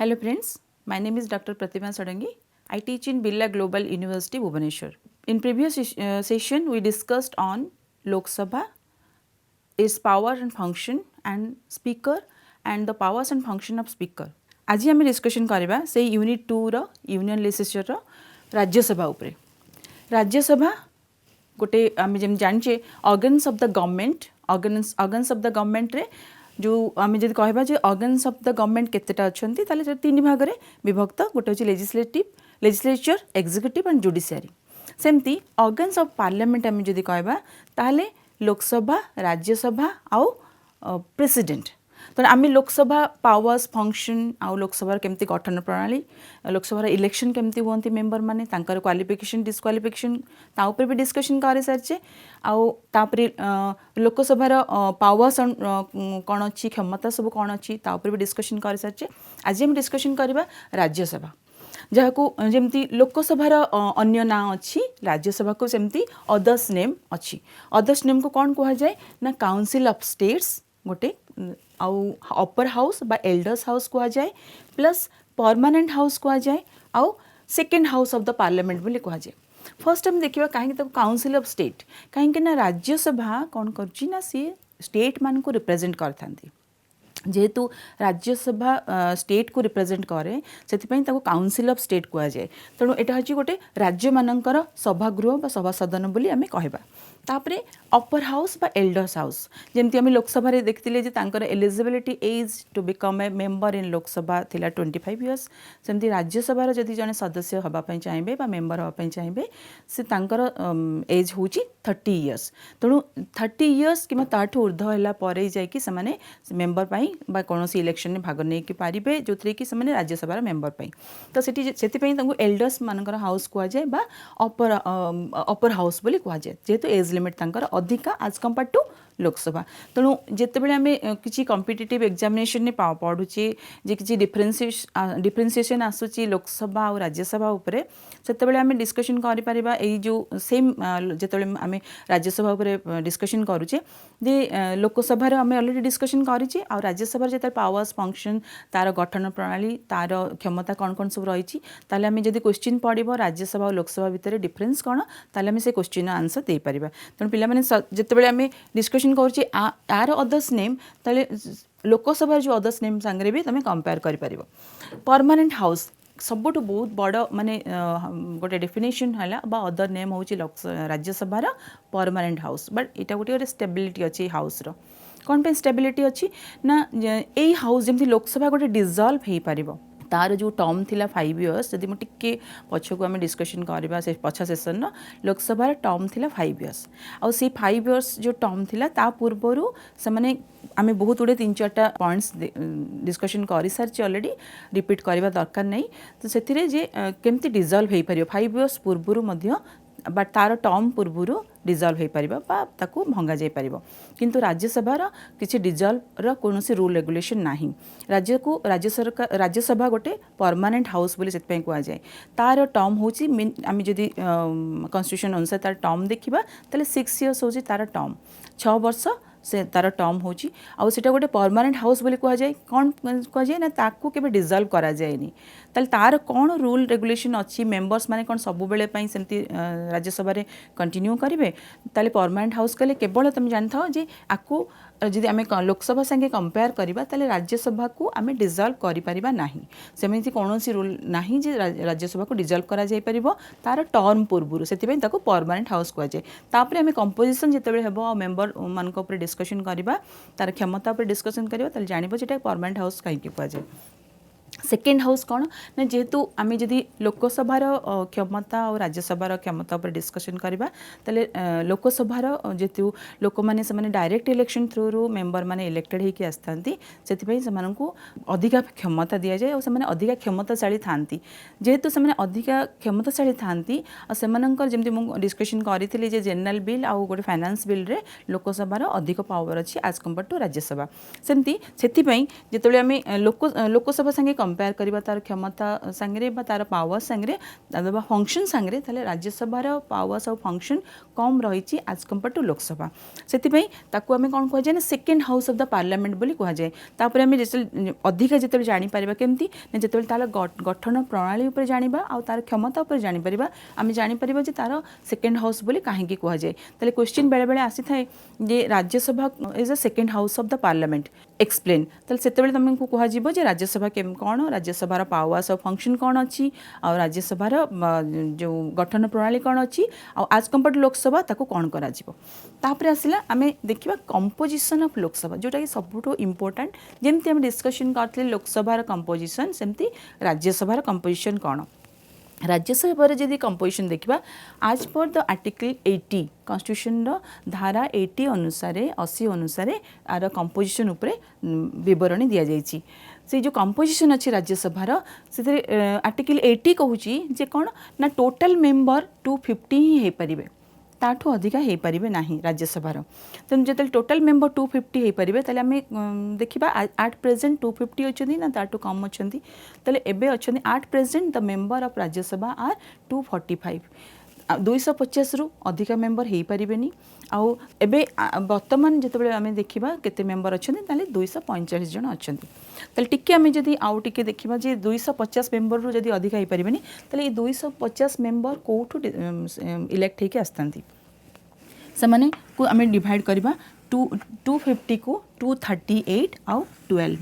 Hello friends, my name is Dr. Pratima Sadangi. I teach in Birla Global University, Bhubaneswar. In previous session, we discussed on Lok Sabha, its power and function and speaker and the powers and function of speaker. आज आम discussion करवा से unit 2 रो union legislature Rajya Sabha उपरे राज्यसभा गोटे आम जमी जाने organs of the government organs of the government रे जो आम जब कहबा जे ऑर्गन्स ऑफ द गवर्नमेंट केतेटा अछंती ताले तीन भाग रे विभक्त गोटे होची लेजिस्लेचर एग्जीक्यूटिव एंड जुडिशियरी सेमती ऑर्गन्स ऑफ पार्लियामेंट आम जब कहबा ताले लोकसभा राज्यसभा आउ प्रेसिडेंट तो आम लोकसभा पावर्स फंक्शन आउ लोकसभा केमती गठन प्रणाली लोकसभा इलेक्शन केमती हुआ मेम्बर माने तांकर क्वालिफिकेशन डिस्क्वालिफिकेशन ताऊपर भी डिस्कशन कर सारी आउ तापरे लोकसभार पावर्स कौन अच्छी क्षमता सब कौन अच्छी ताऊपर भी डिस्कशन कर सारी आज हम डिस्कशन करवा राज्यसभा जहाँ को जमती लोकसभार अन्य ना अच्छी राज्यसभा को सेमती अदर्स नेम अच्छी अदर्स नेम को कौन कह जाए ना काउंसिल ऑफ स्टेट्स गोटे आउ अपर हाउस बा एल्डर्स हाउस कह जाए प्लस परमानेंट हाउस कह जाए आउ second house of the parliament बोली कह जाए फर्स्ट हम देखिए कहीं काउंसिल ऑफ स्टेट कहीं राज्यसभा कौन कर सी स्टेट मान को रिप्रेजेंट करथांती जेहेतु राज्यसभा स्टेट को रिप्रेजेंट करे से काउंसिल ऑफ स्टेट कह जाए तेणु यहाँ हूँ गोटे राज्य मानकर सभागृह बा सभा सदन बोली आम कहबा तापरे अपर हाउस बा एल्डर्स हाउस जमती आम लोकसभा देखते eligibility age to become a member in Lok Sabha थिला 25 इयर्स सेमती राज्यसभा जदि जड़े सदस्य होगापी चाहिए बा मेंबर होगापी चाहिए से तांकर एज हूँ 30 इयर्स तेणु 30 इयर्स कि ताठू ऊर्ध है जाकि से मेंबर पाई बा कौन इलेक्शन में भाग नहीं पारे जो थी कि राज्यसभा मेंबर पाई तो से एल्डर्स मानकर हाउस कह जाए बा अपर हाउस बोली कह जाए जेहेतु एज लिमिट तांकर अधिका आज कंपेयर टू लोकसभा तेणु जितेबाला आम किसी कॉम्पिटिटिव एग्जामिनेशन में पढ़ुचे जे किसी डिफरेन्सीएसन आसूची लोकसभा और राज्यसभा उपरे सेतेबेले आम डिस्कशन करिपरिबा एई जो सेम जेतेबेले आम राज्यसभा उपरे डिस्कशन करूचे जे लोकसभा आम ऑलरेडी डिस्कशन करिचे और राज्यसभा जेते पावर्स फंक्शन तार गठन प्रणाली तार क्षमता कौन कौन सब रही ताले आम जदि क्वेश्चन पड़ो राज्यसभा और लोकसभा भितर डिफरेन्स कौन ताले आम से क्वेश्चन आंसर दे पारिबा तेणु पिला माने जेतेबेले आम डिस्कशन करुचे आर अदर्स नेम ताले लोकसभा जो अदर्स नेम सांगे भी तुम कंपेयर कर परमानेंट हाउस सबुठ बहुत बड़ माने गोटे डेफिनेशन है बा अदर नेम हूँ राज्यसभार परमानेंट हाउस बट यहाँ गोटे स्टेबिलिटी अच्छी हाउस रो कौन पे स्टेबिलिटी अच्छी ना यही हाउस जमी लोकसभा गोटे डिजल्व हो पार तार जो टर्म थिला 5 इयर्स जदि मुझे पछक आम डिस्कशन करवा से पछ सेसन लोकसभा टर्म थिला 5 इयर्स आउ से 5 इयर्स जो टर्म थिला ता पूर्वर से माने आम बहुत गुड़े 3-4टा पॉइंट्स डिस्कशन कर सारी ऑलरेडी रिपीट करवा दरकार नहीं तो से केमती डिजल्व हो पार 5 इयर्स पूर्वर बट तार टर्म पूर्वर डिजल्व हो पार ताकू भंगा जाई पार किंतु राज्यसभार किसी डिजल्वर कौन रूल रेगुलेशन ना राज्य को राज्यसभा गोटे परमानेंट हाउस बोली से कह जाए तार टर्म हूँ आम जदि कन्स्टिट्यूशन अनुसार तार टर्म देखा ताले 6 इयर्स हूँ तार टर्म 6 वर्ष से तार टर्म हो गोटे परमानेंट हाउस बोली कह जाए कौन कह जाए ना ताकू केबे डिजल्व करा जाएनी ताल तार कौन रूल रेगुलेशन अच्छी मेंबर्स माने कौन सब बेले सेमती राज्यसभा कंटिन्यू करेंगे ताले परमानेंट हाउस कले केवल तुम जान था जे आकू जदि आम लोकसभा संगे कंपेयर करबा ताले राज्यसभा को आम डिजल्व करिपरिबा नाही सेमिति कौनसी रूल नाही जे राज्यसभा को डिजल्व करा जाय परिबो तार टर्म पूर्व से परमानेंट हाउस कह जाए तापर आम कंपोजिशन जितेबाला हेबो आ मेंबर मान ऊपर डिस्कशन करबा तार क्षमता पर डिस्कशन करबा ताले जानिबो जेटा परमानेंट हाउस कहीं कह जाए सेकेंड हाउस कौन ना जेहेतु आम जदि लोकसभार क्षमता और राज्यसभार क्षमता पर डिस्कशन करवा ताले लोकसभार जेहेतु लोक मैंने से डायरेक्ट इलेक्शन थ्रू मेंबर मैंने इलेक्टेड होकर आसती से अधिका क्षमता दि जाए और से अधिका क्षमताशाली था जेहेतु से अधिका क्षमताशाली था जमी मुझे डिस्कशन करी जेनराल बिल आउ गोटे फाइनान्स बिल रे लोकसभार अधिक पावर अच्छी आज कंपेयर टू राज्यसभा सेमती से जिते आम लोकसभा संगे कंपेयर करबा तार क्षमता संगे बा तार पावर संगे बा फंक्शन संगे ताले राज्यसभा रो पावर्स और फंक्शन कम रही एज कंपेयर टू लोकसभा से ताकू आम कौन कह जाए second house of the parliament बोली कह जाए तापर आम अधिका जिते जापर केमती जिते तार गठन प्रणाली उपर जानिबा आ तार क्षमता उपर जानिपर आम जानिपर जे तार सेकेंड हाउस बोली कहीं कह जाए ताले क्वेश्चन बेले बेले आसी थाए जे Rajya Sabha is a second house of the parliament explain ताले सेतेबेले तुमको कह जे राज्यसभा कौन राज्यसभार पावर्स और फंक्शन कौन अच्छी आ राज्यसभार जो गठन प्रणाली कौन अच्छी आज कंपेयर टू लोकसभा ताको कौन करा तापर आसला आम देखा कंपोजिशन ऑफ लोकसभा जोटा कि सबुठ इम्पोर्टेंट जमती आम डिस्कशन करते लोकसभार कंपोजिशन सेमती राज्यसभार कंपोजिशन कौन राज्यसभा जदि कंपोजिशन देखा आज पर द आर्टिकल 80 कॉन्स्टिट्यूशन धारा 80 अनुसार 80 अनुसार आर कंपोजिशन उपरे विवरणी दि जाइए से जो कंपोजिशन अच्छी राज्यसभार से आर्टिकल 80 कहूँ जे कौन ना टोटल मेंबर 250 ही हो पारे ताठू अधिका हो पारे ना राज्यसभार तेणु जो टोटल मेंबर 250 हो पारे ताले आम देखा आट प्रेजेंट 250 अच्छा ना ताठू कम अच्छा ताले एबे अच्छा at present the member of Rajya Sabha are 245 250 रु अधिका मेंबर हो पारे आउ एबे वर्तमान जिते आम देखा केते मेंबर अच्छा ताले 245 जन अच्छा ताले टिके आम जदि आउ टिके देखा जे 250 मेंबर रु जदि अधिका हो पारे ताले 250 मेंबर कौटू इलेक्ट होके आसतांती से को आम डिवाइड करवा 250 को 238 आउ 12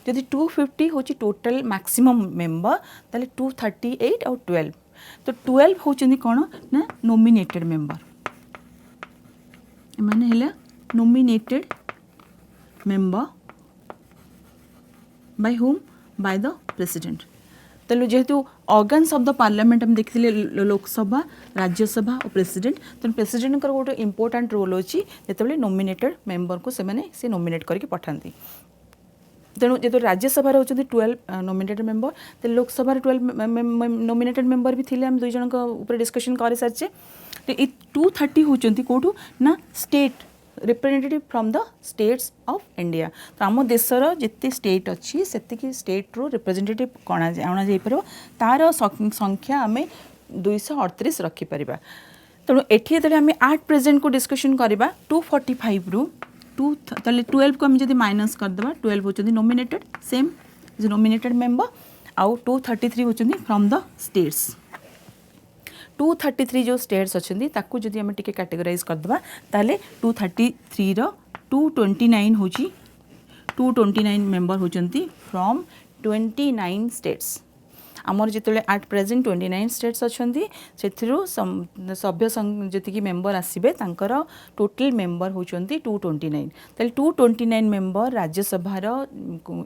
जदि 250 हूँ टोटल मैक्सिमम मेंबर ताले 238 आउ 12 तो 12 होचंदी कौन ना नॉमिनेटेड मेंबर माने हैला nominated member by whom bye the president तेणु जेहेतु ऑर्गन्स ऑफ द पार्लियामेंट हम देखिले लोकसभा राज्यसभा और प्रेसिडेंट तेणु प्रेसिडेंट गोटे इंपोर्टेंट रोल अच्छी जिते नॉमिनेटेड मेंबर को से नॉमिनेट करके पठाती तेणु जो राज्यसभा होती 12 नॉमिनेटेड मेंबर तो लोकसभा 12 नॉमिनेटेड मेंबर भी थिले हम दुई जन ऊपर डिस्कशन कर सारी 230 होती कौटू ना state representative from the states of India तो आम देशर जिते स्टेट अच्छी से स्टेट रो रिप्रेजेंटेटिव कौन आना तार संख्या आम 238 रखिपर तेणु एटी जो आम 8 प्रेजेंट को डिस्कशन करवा 245 रु 12 को आम जब माइनस करदे 12 होती नॉमिनेटेड सेम नॉमिनेटेड मेंबर आउ 233 होती फ्रॉम द स्टेट्स 233 जो स्टेट्स अच्छी ताकू जदि आम टिके कैटेगराइज करदे ताले 233 रो 229 होची 229 मेंबर होचंती फ्रॉम 29 स्टेट्स आमर जिते एट प्रेजेंट 29 स्टेट्स अच्छा से सभ्य जी मेंबर आसबे टोटल मेंबर होचंती 229 ताले 229 मेंबर राज्यसभार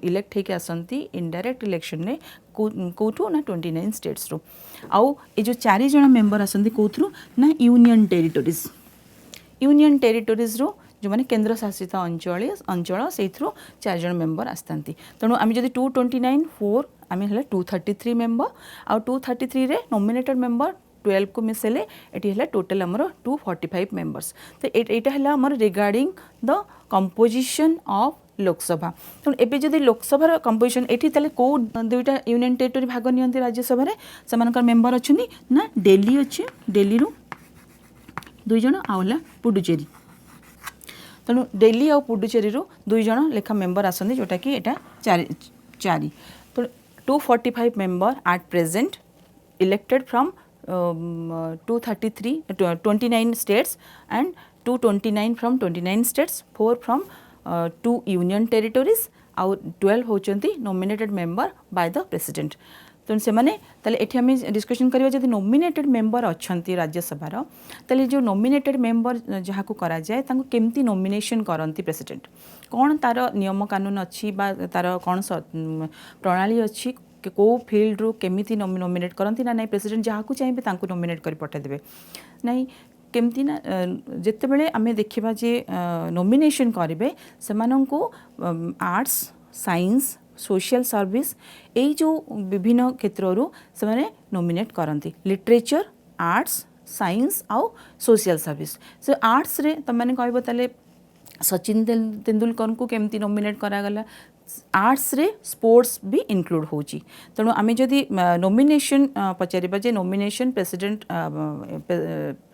इलेक्ट होके आसंती इनडायरेक्ट इलेक्शन ने कौटू ना 29 स्टेट्स रो आउ ये जो 4 जन मेंबर आसंती कौथरू ना यूनियन टेरिटोरीज रो जो मैंने केंद्र शासित अंचल से 4 जन मेंबर आसतांती तेणु आम जब 229 4 आम है 233 मेंबर आउ 233 रे नॉमिनेटेड मेंबर 12 को मिसेले ये है टोटल आमर 245 मेंबर्स तो यहाँ है आमर regarding the composition of Lok Sabha तेणु एबे जदि लोकसभार कंपोजिशन एठी ताले को दुईटा यूनियन टेरिटोरी भाग नियंती राज्यसभा से मेंबर अच्छा ना दिल्ली अच्छे दिल्ली रु 2 जन आउला पुडुचेरी तेणु दिल्ली और पुडुचेरी 2 जन लेखा मेंबर आसंदी जोटा कि एटा 4 तो 245 member at present elected from 29 states and 229 from 29 states 4 from 2 union territories आउ 12 होचंती nominated member by the president तेणु से ये आम डिस्कसन करवा जब नॉमिनेटेड मेंबर अच्छा राज्यसभार ताले जो नॉमिनेटेड मेंबर जहाँ को करा जाए केमती नॉमिनेशन करती प्रेसिडेंट कौन तार नियम कानून अच्छी तार कौन प्रणाली अच्छी को फील्ड रू केमिति नॉमिनेट करती ना नहीं प्रेसिडेंट जहाँ को चाहिए नॉमिनेट कर पठाइदेवे नहीं केमती ना जिते बड़े आम देखा जे नॉमिनेशन करेंगे से आर्ट्स साइंस सोशल सर्विस यही जो विभिन्न क्षेत्र से नॉमिनेट करती लिटरेचर आर्ट्स साइंस आउ सोशल सर्विस से आर्ट्स रे तुम मैंने कह सचिन तेंदुलकर को केमती नॉमिनेट करागला आर्ट्स रे स्पोर्ट्स भी इनक्लूड होची तेणु आम जदि नॉमिनेशन पचारिबा जे नॉमिनेशन प्रेसिडेंट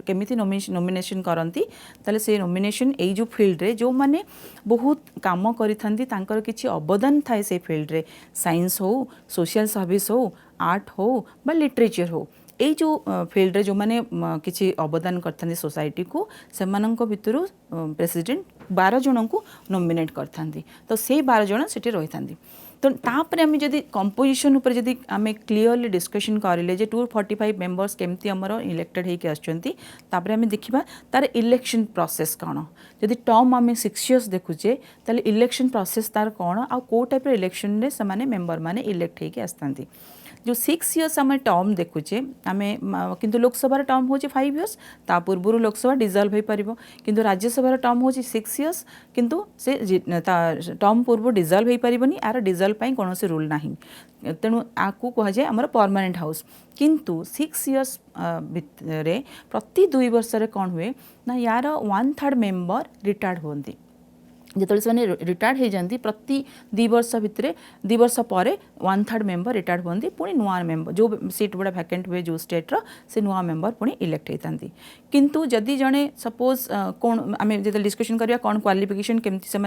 केमिति नॉमिनेशन करती ताले से नॉमिनेशन एई जो फील्ड रे जो माने बहुत काम करिथांती तांकर किछि अवदान थाए से फील्ड रे साइंस हो सोशल सर्विस हो आर्ट हो बा लिटरेचर हो ये जो फील्ड रे जो माने किछि अवदान करथांती सोसाइटी को सेमानंक भितरु प्रेसिडेंट 12 जन को नॉमिनेट करथांती तो से 12 जन सेठी रहिथांती तो तापर आम जदि कंपोजिशन उपर जदि आम क्लीयरली डिस्कशन करें जे 245 मेंबर्स केमती आमर इलेक्टेड होकर आसुचंती तापर आम देखिबा तार इलेक्शन प्रोसेस कौन जदि टर्म आम 6 इयर्स देखुचे ताले इलेक्शन प्रोसेस तार कौन आ को टाइप इलेक्शन रे समाने मेंबर माने इलेक्ट होकर आसतांती जो 6 इयर्स आम टर्म देखुचे आम किंतु लोकसभा टर्म हो 5 इयर्स ता पूर्व लोकसभा डिजल्व हो पार किंतु राज्यसभा टर्म हो 6 इयर्स किंतु से टर्म पूर्व डिजल्व हो पारनी आर डिजल्व कौन से रूल ना तेणु आपको कहुए आमर परमानेंट हाउस किंतु 6 इयर्स भितर प्रति 2 वर्ष कौन हुए ना यार 1/3 मेंबर रिटायर्ड होती जिते से रिटायर्ड हो जाती प्रति 2 वर्ष भितर 2 वर्ष पर 1/3 मेंबर रिटायर्ड होती पुणी नुआ मेंबर जो सीट गुड़ा भैकेंट हुए जो स्टेट्र से नुआ मेंबर पुणी इलेक्ट होती किंतु जदि जड़े सपोज कौन आम जो डिस्कसन करवा कौन क्वालिफिकेशन केमती से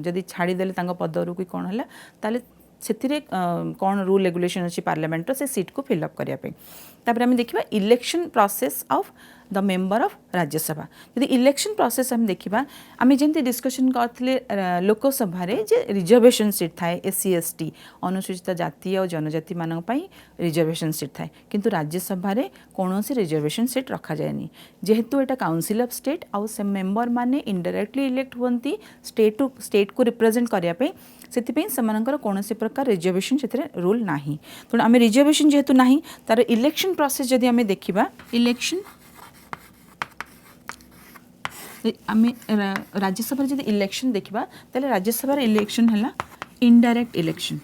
जदि छाड़ीदे पदरू कि कौन है ताले से कौन रूल रेगुलेशन अच्छी पार्लियामेंट से सीट को फिलअप करने तापर आम देखा election process of the member of Rajya Sabha यदि इलेक्शन प्रोसेस हम देखा आम जमी डिस्कसन करते लोकसभा जे रिजर्वेशन सीट थाए SC ST अनुसूचित जाति और जनजाति मानी रिजर्वेशन सीट थाए किंतु राज्यसभा कौन सी रिजर्वेशन सीट रखा जाएनी जेहेतु एटा काउंसिल ऑफ स्टेट आउ से मेंबर माने इनडायरेक्टली इलेक्ट होती स्टेट को रिप्रेजेंट करने से कौन से प्रकार रिजर्वेशन से रूल ना तेणु आम रिजर्वेशन जेहेतु ना तार इलेक्शन प्रोसेस जदि आम देखा इलेक्शन आम राज्यसभा जब इलेक्शन देखा ताले राज्यसभा इलेक्शन है इनडायरेक्ट इलेक्शन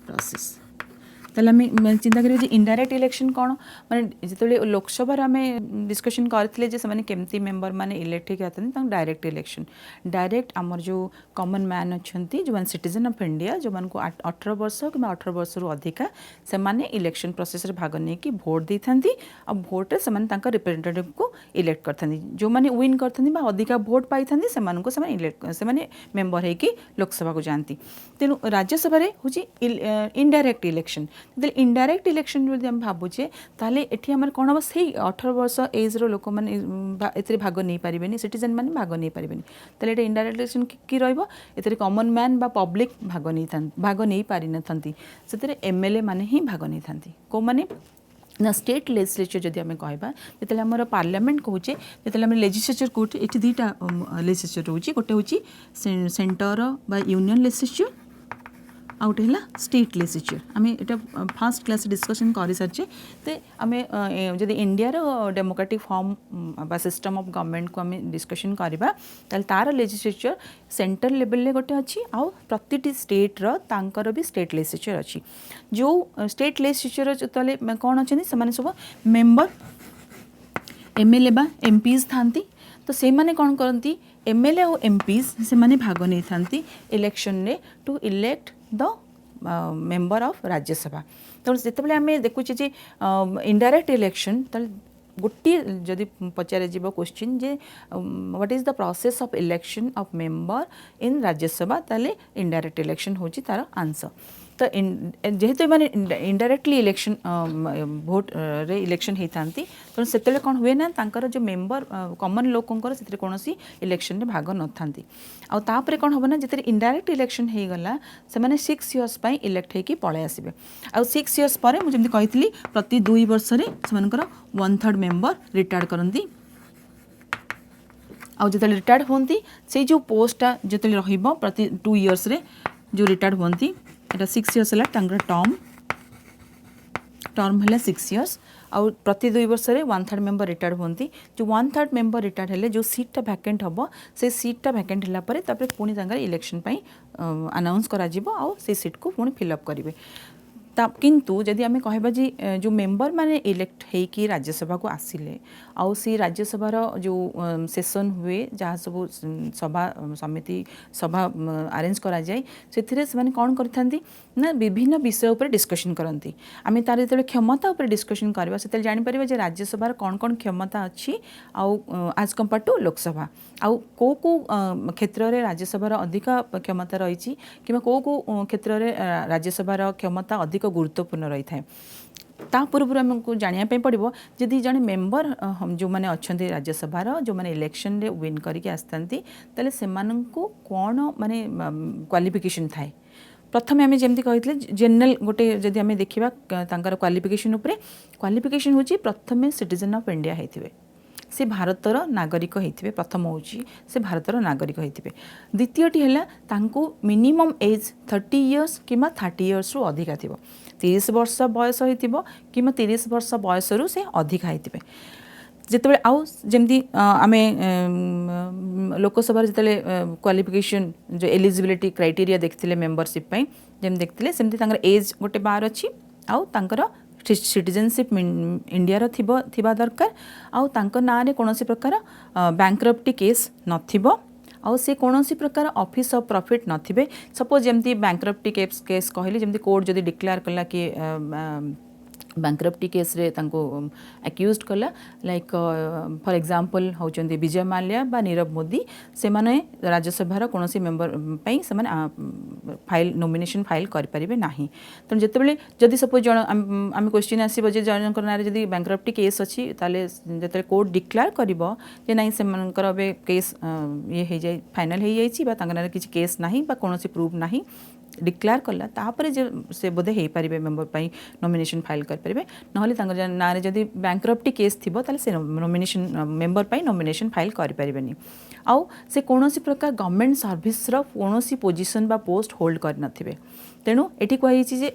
प्रोसेस ताले आम चिंता करिए इनडायरेक्ट इलेक्शन कौन माने जिते लोकसभा आम डिस्कसन करते केमती मेंबर माने इलेक्ट होती डायरेक्ट इलेक्शन डायरेक्ट आमर जो कॉमन मैन अच्छा जो मैंने सिटीजन ऑफ इंडिया जो मान 18 वर्ष कि 18 वर्ष रु अधिका से माने इलेक्शन प्रोसेस रे भाग नहीं कि भोट दे था भोट से रिप्रेजेंटेटिव को इलेक्ट करते जो मैंने विन करते अधिका भोट पाई था से मेंबर होगी लोकसभा को जाती तेणु राज्यसभा हूँ इनडायरेक्ट इलेक्शन इनडायरेक्ट इलेक्शन जो आम भावुचे ताले एठी आमर कौन हम से 18 वर्ष एज रो लोक मैंने भाग नहीं पारे सिटीजन मैंने भाग नहीं पारे ताले एटा इनडायरेक्ट इलेक्शन कि रहिबो एतरे कॉमन मैन बा पब्लिक भाग नहीं पारि नथंती सेतरे MLA माने ही भाग नहीं थांती को माने ना स्टेट लेजिस्लेचर जदि आम कहवा जो आम पार्लियामेंट कहे जो आम लेजिस्लेचर कौटे ये दुईटा लेजिस्लेचर रोचे गोटे हूँ सेंटर बा यूनियन लेजिस्लेचर आ गोटे है स्टेट लेजिस्लेचर आम यहाँ फास्ट क्लास डिस्कसन कर सारी तो आम जब इंडिया डेमोक्रेटिक फॉर्म बा सिस्टम ऑफ गवर्नमेंट को आम डिस्कसन करवा तार लेजिस्लेचर सेंट्रल लेवल रे गोटे अच्छी आउ प्रति स्टेट्र तांकर भी स्टेट लेजिस्लेचर अच्छी जो स्टेट लेजिस्लेचर जो कौन अच्छे से सब मेंबर MLA बा MPs थांती तो से माने कौन करती MLA और MPs से माने भाग नहीं थांती इलेक्शन रे to elect the member of Rajya Sabha तो जिते आम देखुचे इनडायरेक्ट इलेक्शन गोटे जदि पचारे जीव question J what is the process of election of member in Rajya Sabha ताले इनडायरेक्ट इलेक्शन होची तार आंसर तो जेहेतु मैंने इनडायरेक्टली इलेक्शन भोट रे इलेक्शन होता तेणु से कौन हुए ना तांकर जो मेंबर कॉमन लोकंर से कौन इलेक्शन में भाग न था आउे कौन हम ना जिते इनडायरेक्ट इलेक्शन हो गला से 6 इयर्स इलेक्ट होगी पलि आसबे आ 6 इयर्स पर मुझे कही प्रति 2 वर्ष से 1/3 मेंबर रिटायर्ड करती आते रिटायर्ड होती से जो पोस्टा जो प्रति 2 इयर्स रे जो रिटायर्ड होती एटा 6 इयर्स है टर्म है 6 इयर्स आउ प्रति 2 वर्ष में 1/3 मेंबर रिटायर्ड होती जो 1/3 मेंबर रिटायर्ड हेले जो सीटा भैकेंट हम से सीटा भैकेंट है पुणी इलेक्शन अनाउंस करा से सीट को पुणी फिलअप करेंगे किंतु जदि आम कहबा जी जो मेंबर माने इलेक्ट होकि राज्यसभा को आसिले आउ सी राज्यसभार जो सेशन हुए जहाँ सब सभा समिति सभा अरेंज करा जाए से कौन करथांती ना विभिन्न विषय उपर डिस्कशन करती आम तार जो क्षमता उपर डिस्कशन करवा से जानीपर जे राज्यसभार कौन कौन क्षमता अच्छी आउ आज कंपेयर टू लोकसभा आउ को क्षेत्र में राज्यसभार अधिक क्षमता रही कि को क्षेत्र में राज्यसभार क्षमता अधिक गुरुत्वपूर्ण रही है ता पूर्व आमको जानापी पड़ो जदि जड़े मेम्बर जो मैंने अच्छा राज्यसभार जो मैंने इलेक्शन रे विन करके आसती तेल से कौन माने क्वालिफिकेशन थाए प्रथम आम जमी कही जेनराल गोटे जदि आम देखा क्वालिफिकेशन उपरे क्वालिफिकेशन हूँ प्रथम सिटीजन ऑफ इंडिया होते से भारतर नागरिक होते प्रथम हूँ से भारतर नागरिक होते द्वितीयटी है मिनिमम एज 30 इयर्स कि 30 इयर्स रु अधिका थी 30 वर्ष बयस हो कि 30 वर्ष बयस रु से अधिका होते जिते आउ जमी आम लोकसभा जिते क्वालिफिकेशन जो एलिजिबिलिटी क्राइटेरिया देखते मेंबरशिप जमी देखते सेमती एज गोटे बार अच्छी आउ तांकर सिटीजनशिप इंडिया थिबा दरकार आउ तांकर ना रे कोनोसी प्रकार बैंक्रप्टी केस नथिबो आउ से कोनोसी प्रकार ऑफिस ऑफ प्रॉफिट नथिबे सपोज जमती बैंक्रप्टी केस कहले जमती कोर्ट जदि डिक्लेयर कला कि बैंक्रप्टी केस रे तांको एक्यूज्ड कला like for example होचंदी Vijay Mallya बा नीरव मोदी से माने राज्यसभार कोनोसी मेंबर पई से माने फाइल नॉमिनेशन फाइल कर परिबे नाही त जेतेबेले जदि सपोज जण आम क्वेश्चन आसीबो जे जनकर नारे जदि बैंक्रप्टी केस अछि ताले जेते कोर्ट डिक्लेयर करिवो जे नाही से मनकर अबे केस ये हे जाय फाइनल हे जायछि बा तांकर नारे किछि केस नाही बा कोनोसी प्रूफ नाही डिक्लेयर कला तापर जे से बोधे हे पारिबे मेंबर पई नॉमिनेशन फाइल कर परिबे नहले तांकर ना रे जदि बैंक्रप्टी केस थिबो ताले से नॉमिनेशन मेंबर पई नॉमिनेशन फाइल कर परिबेनी आउ से कोनोसी प्रकार गवर्नमेंट सर्विस रो कोनोसी पोजीशन बा पोस्ट होल्ड कर नथिबे तेणु एटी कहि जे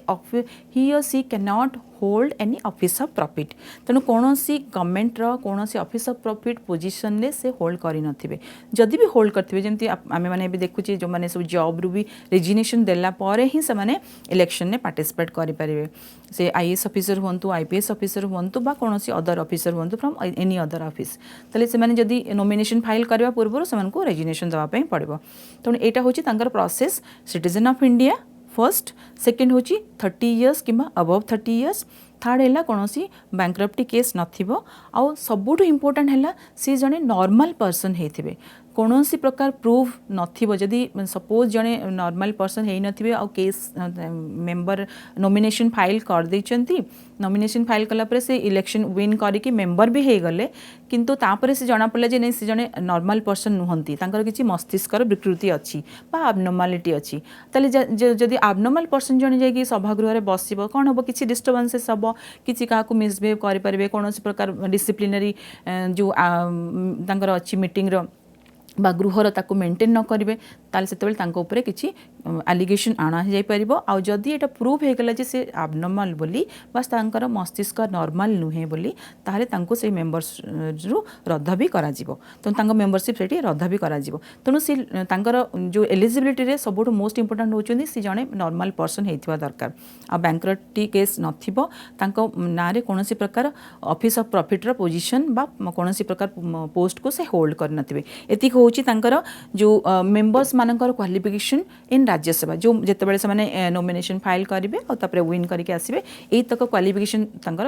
he or she cannot hold any office of profit तेणु कौनसी गवर्नमेंट रो कौनसी ऑफिस ऑफ प्रॉफिट पोजीशन रे से होल्ड करि नथिबे जदि भी होल्ड करथिबे जेमति आमे माने भी देखुची जो माने सब जॉब रु भी रेजिग्नेशन देला परे ही से माने इलेक्शन ने पार्टिसिपेट करि परिबे से आईएएस ऑफिसर होंतु आईपीएस ऑफिसर होंतु बा कौनसी अदर ऑफिसर होंतु फ्रॉम एनी अदर ऑफिस तले से माने जदि नॉमिनेशन फाइल करबा पूर्व से मानको रेजिग्नेशन देवा पई पड़िबो तेणु एटा होची तांकर process citizen of India first second हूँ 30 इयर्स कि अबव 30 इयर्स थर्ड है कौन सी बैंक्रप्टी केस नथिबो आउ सबुठ इम्पोर्टेंट है सी जड़े नॉर्मल पर्सन होते कौन सी प्रकार प्रूफ नथिबो जदि सपोज जड़े नॉर्मल पर्सन हो नथिबे आउ केस मेंबर नॉमिनेशन फाइल कर देइचंती नॉमिनेशन फाइल कला परे से इलेक्शन विन करिकि मेंबर भी हे गले किंतु तापरे से जाना पड़ला जे नहीं से जड़े नॉर्मल पर्सन नुहंती तांकर किछि मस्तिष्कर विकृति अच्छी बा आबनॉर्मालिटी अच्छी ताले जदि आबनॉर्मल पर्सन जड़े जाइए सभागृह रे बसिबो कौन हम किछि डिस्टर्बेंसेस हम किछि काकू मिसबिहेव करि परिबे कोनोसी प्रकार डिसिप्लिनरी जो तांकर अच्छी मीटिंग रो बा गृहर ताको मेंटेन न करेंगे ताले से उपरे किसी एलिगेशन आना जाई परिबो आउ जदि एटा प्रूफ हो गला जे से आबनॉर्मल बोली बस तांकर मस्तिष्क नॉर्मल नुहे बोली ताहले तांको से मेंबर्स रु रद्द भी करा जिवो तो तांको मेंबरशिप सेठी रद्द भी करा जिवो तणु से तांकर जो एलिजिबिलिटी रे सबुठ मोस्ट इंपोर्टेंट होचोंदी से जने नॉर्मल पर्सन हेथिबा दरकार आ बैंक्रप्टी केस नथिबो तांको नारे कोनोसी प्रकार ऑफिस ऑफ प्रॉफिट रो पोजीशन बा कोनोसी प्रकार पोस्ट को से होल्ड कर नथिबे एति होची तांकर जो मेंबर्स मानकर क्वालिफिकेशन इन राज्यसभा जो जितेबाला से नॉमिनेशन फाइल करेंगे और तापर विन करके आसबे यही तक क्वालिफिकेशन तांकर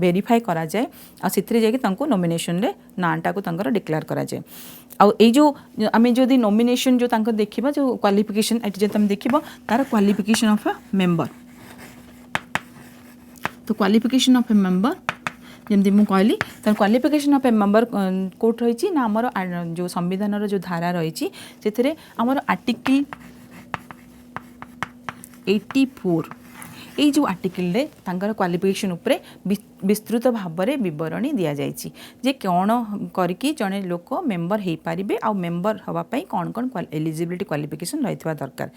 वेरीफाई करा जाए आ सिथरे जाके तांको नॉमिनेशन रे नाटा को तांकर डिक्लेयर करा जाए आउ ए जो आमे जो नॉमिनेशन जो तांकर देखिबा जो क्वालिफिकेशन एट जे तुम देखिबो तार क्वालिफिकेशन ऑफ अ मेंबर तो क्वालिफिकेशन ऑफ ए मेंबर जमी मुझे कहली तर क्वालिफिकेशन ऑफ ए मेंबर कोट रही ना आमर जो संविधान जो धारा रही से आमर आर्टिकल 84 ये जो आर्टिकल रे तांकर क्वालिफिकेशन उपरे विस्तृत भाव में बरणी दि जाइए जे कौन करके जड़े लोक मेंबर हो पारे आ मेंबर हाँपाई कौन कौन एलिजिबिलिटी क्वालिफिकेशन रही दरकार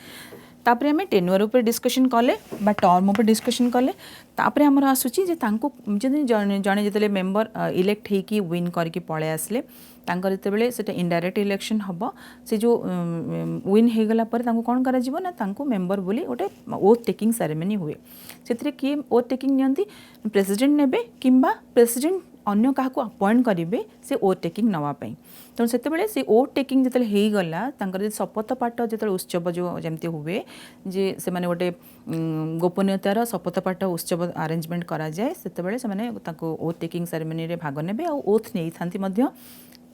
तापर आम टेन्युअर उपर डिस्कशन कले बा टर्म उपर डिस्कशन कले तापर आमर आसूची जे तांको जदि जणे जते मेंबर इलेक्ट होकी विन करके पळे आसले तांकर जेतेबेले सेटा इनडायरेक्ट इलेक्शन हबो से जो विन हो गला पर तांको कोन करा जिवो ना तांको मेंबर बोली गोटे ओथ टेकिंग सेरेमनी हुए सेथिरे कि ओथ टेकिंग नियंती प्रेसिडेंट नेबे किंबा प्रेसिडेंट अन्य क्या अपॉइंट करेंगे से ओथ टेकिंग नापी तेणु से से ओथ टेकिंग जो हो गला शपथ पाठ जो उत्सव जो जमती हुए जे से माने गोटे गोपनीयतार शपथ पाठ उत्सव आरेंजमेंट करा जाए से ओथ टेकिंग सेरेमनी रे भाग ने ओथ नहीं था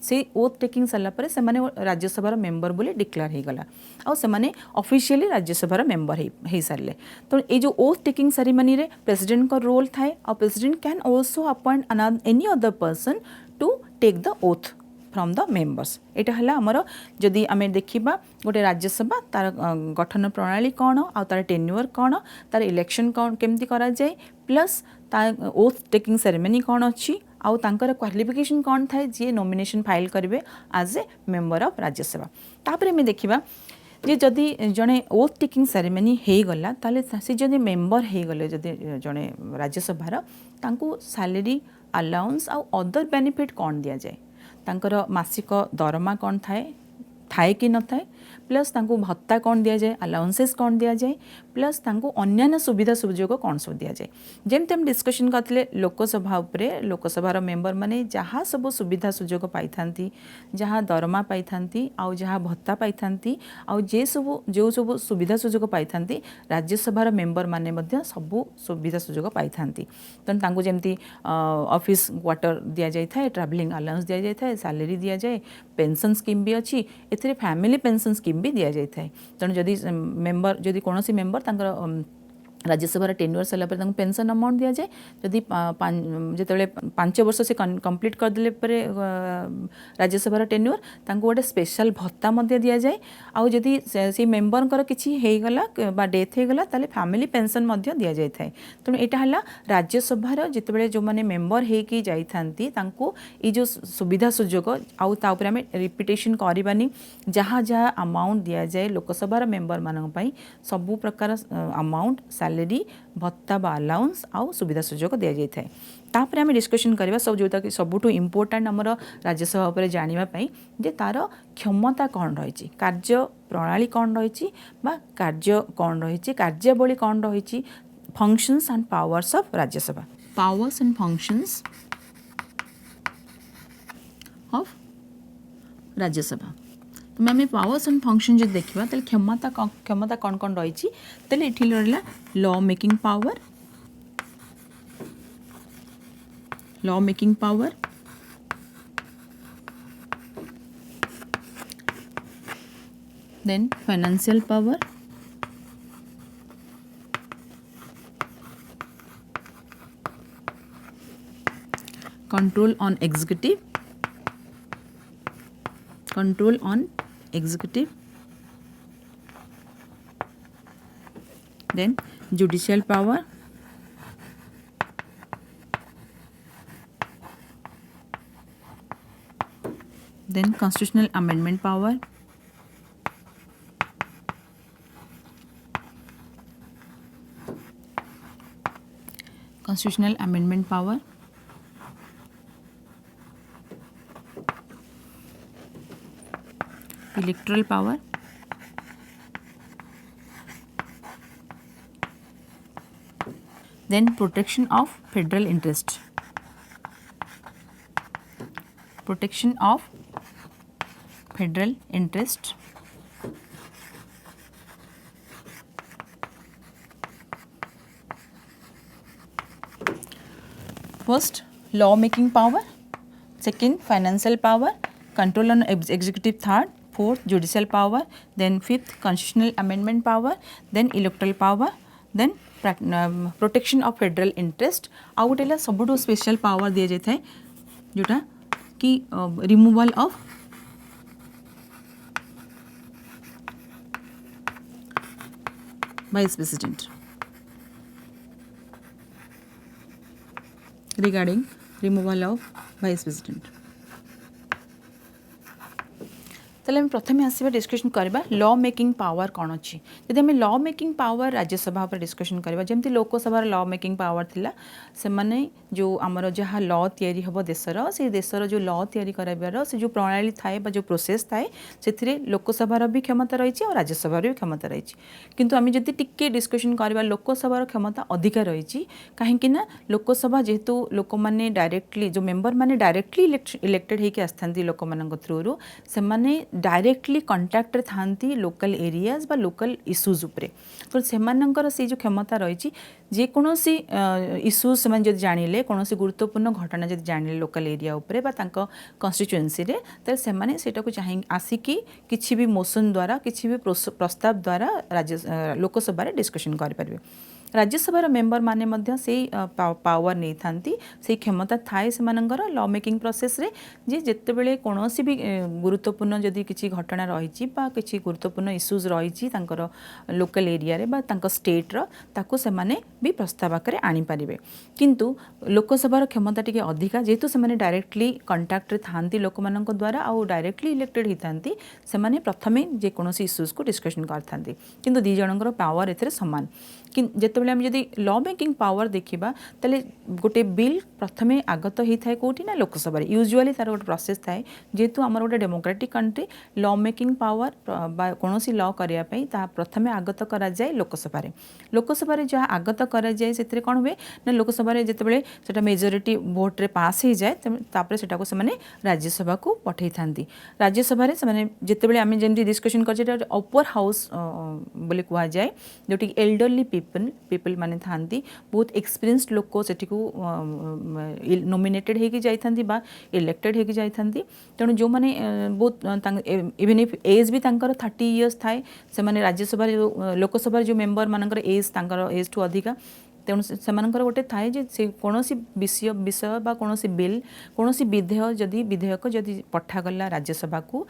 से ओथ टेकिंग सारापर से राज्यसभार मेंबर बोली डिक्लेयर हो गला आउ से ऑफिशियली राज्यसभार मेंबर हो सारे तो ये जो ओथ टेकिंग सेरेमनी रे प्रेसिडेंट का रोल थाए और president can also appoint any other person to take the oath from the members एटा हला हमर जदि आमे देखिबा गोटे राज्यसभा तार गठन प्रणाली कौन आ तार टेन्युअर कौन तार इलेक्शन कौन केमती करा जाए प्लस ता ओथ टेकिंग सेरेमनी कौन अच्छी आउ तांकर क्वालिफिकेशन कौन थाए जी नॉमिनेशन फाइल करेंगे as a member of Rajya Sabha तापर में देखिबा जे जदि जड़े ओथ टेकिंग सेरेमनी हो गला ताले से जदि मेंबर हो गले जदि जड़े राज्यसभार तांको सैलरी अलाउंस आउ अदर बेनिफिट कौन दिया जाए तांकर मासिक दरमा कौन थाए कि न थाए प्लस तांको भत्ता कौन दि जाए अलाउंसेस कौन दि जाए प्लस तांको अन्यान्य सुविधा सुजोग कौन सब दि जाए जमती हम डिस्कशन करते लोकसभा उपरे लोकसभार मेंबर माने जहाँ सब सुविधा सुजोग पाई थांती जहाँ दरमा पाई थांती आउ जहाँ भत्ता पाई थांती आउ जे सब जो सब सुविधा सुजोग पाई थांती राज्यसभार मेंबर माने मध्य सब सुविधा सुजोग पाई थांती तेणु तांको जेमती ऑफिस क्वार्टर दि जाए थाए ट्रैवलिंग अलाउंस दि जाए थाए सैलरी दि जाए पेंशन स्कीम भी अच्छी एथिरे फैमिली पेंशन स्कीम भी दि जाए तेणु जदि मेंबर जदि कौन मेंबर तांकर राज्यसभार टेन्युअर सारापर पेंशन अमाउंट दि जाए जदि जो 5 वर्ष से कंप्लीट करदे राज्यसभार टेन्युअर तांको गोटे स्पेशल भत्ता दि जाए आउ जदि से मेंबर किसी होगला बा डेथ होगला ताले फैमिली पेंशन दि जाए तेणु यहाँ है राज्यसभार जितेबाला जो मैंने मेंबर होकी जाइथांती तांको ये जो सुविधा सुजोग आउ ताउपर आमे रिपीटेशन करवानी जहाँ जहाँ अमाउंट दि जाए लोकसभार मेंबर मानक पई सबु प्रकार अमाउंट सैलरी भत्ता बा अलाउंस आउ सुविधा सुजोग दि जाए तापर आम डिस्कसन करवा सब जोटा कि सबुठ इम्पोर्टाट आमर राज्यसभा उपर जानापी जे तार क्षमता कौन रही कार्य प्रणाली कौन रही कार्य कौन रही कार्यावली कौन रही functions and powers of Rajya Sabha powers and functions of Rajya Sabha तो आम पावर्स एंड फंक्शन जो देखा तो क्षमता कौन कौन रही ये रहा law making power then financial power, control on executive, then judicial power, then constitutional amendment power, electoral power, then protection of federal interest, first law making power, second financial power, control on executive, third, fourth judicial power, then fifth constitutional amendment power, then electoral power, then protection of federal interest. आउ गोटे सबुठ special power दि जाए जोटा कि removal of vice president regarding removal of vice president. ताले प्रथम आसवा discussion करबा law making power कौन अच्छी जदि आम लॉ मेकिंग पावर राज्यसभा पर डिस्कशन करबा जमती लोकसभा लॉ मेकिंग पावर थिला से माने जो आमर जहाँ लॉ तैयारी हम देशर से देशर जो लॉ तैयारी करार से जो प्रणाली थाए जो प्रोसेस थाए से लोकसभार भी क्षमता रही और राज्यसभार भी क्षमता रही किंतु आम जदि टिके डिस्कशन करबा लोकसभार क्षमता अधिका रही कहीं लोकसभा जेहेतु लोक मैंने डायरेक्टली जो मेंबर मैंने डायरेक्टली इलेक्टेड होकर आसती लोक मान थ्रू से डायरेक्टली कंटाक्ट रे थांती लोकल एरियाज बा लोकल इश्यूज उपरे तो से जो क्षमता रही जेकोसी इश्यूज से जब जानिले कौन गुरुत्वपूर्ण घटना जब जानिले लोकल एरिया उपरे बा तांको कन्स्टिट्युएंसी रे तो से चाहे आसिकी किसी भी मोशन द्वारा किसी भी प्रस्ताव द्वारा राज्य लोकसभा डिस्कशन करें राज्यसभार मेंबर माने मध्य से पावर नहीं थांती से क्षमता थाए से लॉ मेकिंग प्रोसेस रे जे जेते बेले कोनोसी भी गुरुत्वपूर्ण जदि किसी घटना रही किसी गुरुत्वपूर्ण इश्यूज रही लोकल एरिया रे बा तांको स्टेट रो ताको से माने भी प्रस्ताव आकर आनी पारिबे किंतु लोकसभार क्षमता टिके अधिका जेहेतु से डायरेक्टली कंटाक्ट रे थांती लोक मानक द्वारा आउ डायरेक्टली इलेक्टेड होती से माने प्रथमे जे कोनोसी इश्यूज को डिस्कशन करथांती किंतु दी जनकर पावर एथरे समान जितेबाला आम जदि लॉ मेकिंग पावर देखा तेल गोटे बिल प्रथमे आगत होता है कौटी ना लोकसभा यूजुअली तार गोटे प्रोसेस थाए जेहेतु आम गोटे democratic country law making power कौन लॉ करने प्रथमे आगत कराए लोकसभा जहाँ आगत कराए से कौन हुए ना लोकसभा जितेबाला से मेजोरिटी भोट्रे पास हो जाए तापर से राज्यसभा को पठे था राज्यसभा जितेबाला आम जमी डिस्कसन कर अपर हाउस बोली कहुए जोटि एल्डरली पीपल माने थांती बहुत एक्सपीरियंस्ड लोक सेठी को नॉमिनेटेड होगी जाइथांती बा इलेक्टेड होगी जाइथांती तेणु जो माने बहुत इवन इफ एज भी तांकर 30 इयर्स थाए से माने राज्यसभा लोकसभा जो मेंबर मानकर एज तांकर एज टू अधिका तेणु से गोटे थाए जे से कौनसी विषय बा कौनसी बिल कौनसी विधेयक जदि पठागला राज्यसभा को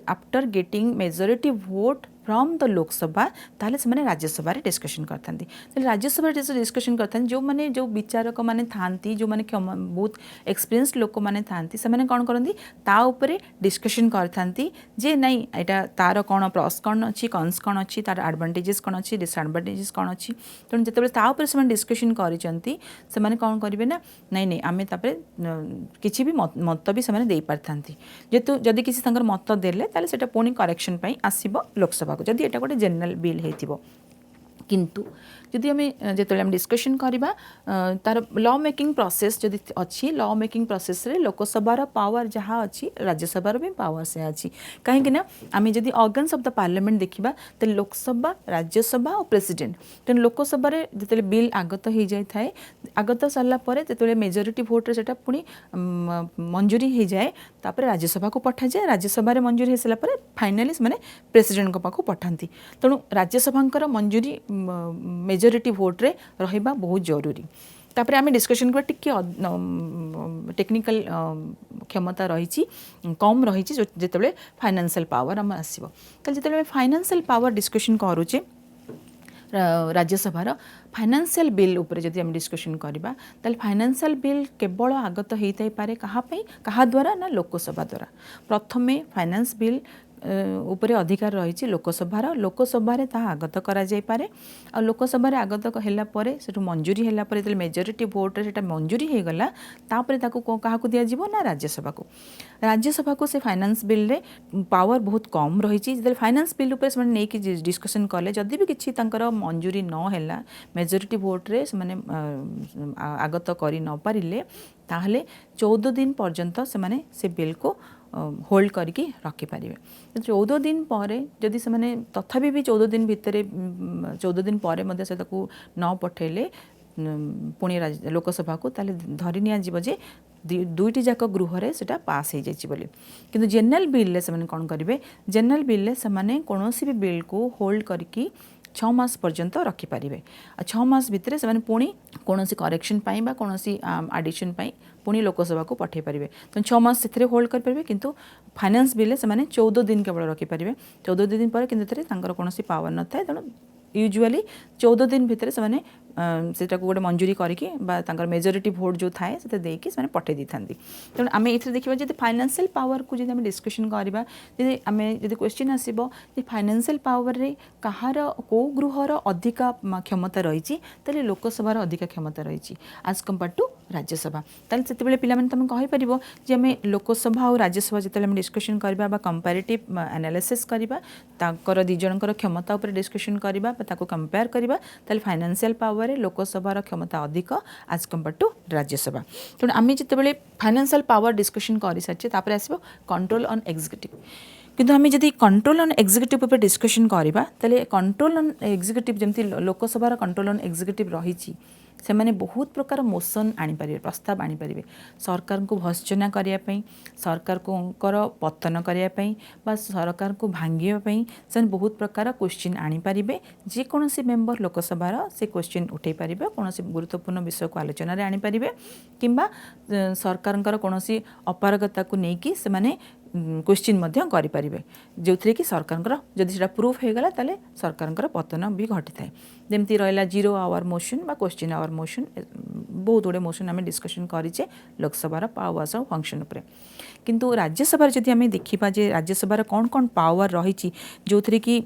after getting majority vote from the Lok Sabha ताले से राज्यसभा डिस्कशन करते राज्यसभा डिस्कशन करते जो माने जो विचारक माने थांती जो माने बहुत एक्सपीरियंस्ड लोक माने थांती से माने कौन करती ता उपरे डिस्कशन करथांती जे नहीं एटा तार कौन प्लस कौन अच्छी कन्स कौन अच्छी तार एडवांटेजेस कौन अच्छी डिसएडवांटेजेस कौन अच्छी तेणु जितेबाला ता उपरे से डिस्कशन करिसेंती से माने कौन करिवे ना नहीं नहीं आमे तापरे किछि भी मत भी से दे पारथांती जेतु जदि किसी तांकर मत देले ताले सेटा पुणी करेक्शन पई आसीबो लोकसभा जदि एटा गोटे जनरल बिल होइथिबो किंतु जदि आम जो डिस्कशन करवा तार लॉ मेकिंग प्रोसेस जदि अच्छी लॉ मेकिंग प्रोसेस रे लोकसभार पावर जहाँ अच्छी राज्यसभार भी पावर से अच्छी कहीं आम जदि ऑर्गन्स ऑफ द पार्लियामेंट देखा तो लोकसभा राज्यसभा और प्रेसिडेंट तेणु लोकसभा जो बिल आगत हो जाए आगत सारापर जो मेजोरिटी भोट्रे से पुणी मंजूरी हो जाए तापर राज्यसभा को पठा जाए राज्यसभा मंजूरी हो सारापर फाइनाली से प्रेसिडेंट पाखु पठाती तेणु राज्यसभा मंजूरी मेजोरिटी भोट्रे रहिबा बहुत जरूरी तापर आम डिस्कशन कर टिके टेक्निकल क्षमता रही कम रही जितेबाला फाइनेंशियल पावर आम आसो जितेबाला फाइनेंशियल पावर डिस्कशन करुचे राज्यसभार फाइनेंशियल बिल उपरे जदि आम डिस्कशन करवा ताल फाइनेंशियल बिल केवल आगत होता पारे कहा द्वारा ना लोकसभा द्वारा प्रथमे फाइनेंस बिल उपरे अधिकार रही लोकसभा आगत कराइपे आ लोकसभा आगत है मंजूरी है मेजोरिटी भोट से मंजूरी हो गला क्या दिज्व ना राज्यसभा को से फाइनेंस बिल रे पावर बहुत कम रही फाइनेंस बिल उपर से नहीं डिस्कसन कले जदि भी किसी मंजूरी नहला मेजोरिटी भोट्रे से आगत कर न पारे ताहले 14 दिन पर्यंत से बिल को होल्ड करके रखिपारे 14 दिन पर जदि से तथापि भी 14 दिन भितर 14 दिन पर न पठेले पुणी लोकसभा को ताले धरी नियाजिबो जे दुईटी जाक गृह से पास हो जाए कि जेनरल बिल से कौन करेंगे जेनरल बिल से कौन भी बिल को होल्ड करके 6 मास पर्यंत रखिपारे 6 मास भितर से पुणी कौन करेक्शन कौन आडिशन पुणी लोकसभा को पठे पारे तो 6 मास से होल्ड करेंगे किंतु फाइनेंस बिल से 14 दिन केवल रखिपारे 14 दिन पर कौन पावर न था तेणु यूजुअली 14 दिन भितर से सेटा को गोटे मंजूरी करके मेजोरिटी भोट जो थाए से देकी से पठे दी था। तेणु आम ये देखा जब फाइनेंशियल पावर को जब डिस्कशन करवा आम जब क्वेश्चन आसो फाइनेंशियल पावर रे कहार को गृहर अधिका क्षमता रही लोकसभार अधिका क्षमता रही आज कंपेयर टू राज्यसभा से पे तुम कहीपर जे आम लोकसभा और राज्यसभा जो डिस्कसन करवा कंपेरेटिव एनालिसिस करवा ताकर दी जनकर क्षमता उपर डिस्कसन करवा कंपेयर करवा फाइनेंशियल पावर लोकसभार क्षमता अधिक आज कंपेयर टू राज्यसभा। तेणु आम जिते फाइनेंशियल पावर डिस्कसन कर सारी आसो कंट्रोल ऑन एग्जीक्यूटिव किंतु आम जब कंट्रोल ऑन एग्जीक्यूटिव उपर डिस्कसन करवा कंट्रोल ऑन एग्जीक्यूटिव जमी लोकसभार कंट्रोल ऑन एग्जीक्यूटिव रही से मैंने बहुत प्रकार मोशन आनीपर प्रस्ताव आनीपर सरकार को भर्त्सना करने सरकार को पतन करने सरकार को भांगापी से बहुत प्रकार क्वेश्चन आनीपर जेकोसी मेम्बर लोकसभार से क्वेश्चन उठे पारे कौन गुरुत्वपूर्ण विषय को आलोचन आनीपर कि सरकार कौन अपारगता को लेकिन से क्वेश्चन करें जो थी कि सरकार जदि से प्रूफ हो गला ताले सरकार पतन भी घटी थाए जमती रहा जीरो आवर मोशन बा क्वेश्चन आवर मोशन बहुत गुड़े मोशन आम डिस्कसन करें लोकसभार पावर्स और फंक्शन उपर किंतु राज्यसभा जदि आम देखा जे राज्यसभार कौन कौन पावर रही जो थी कि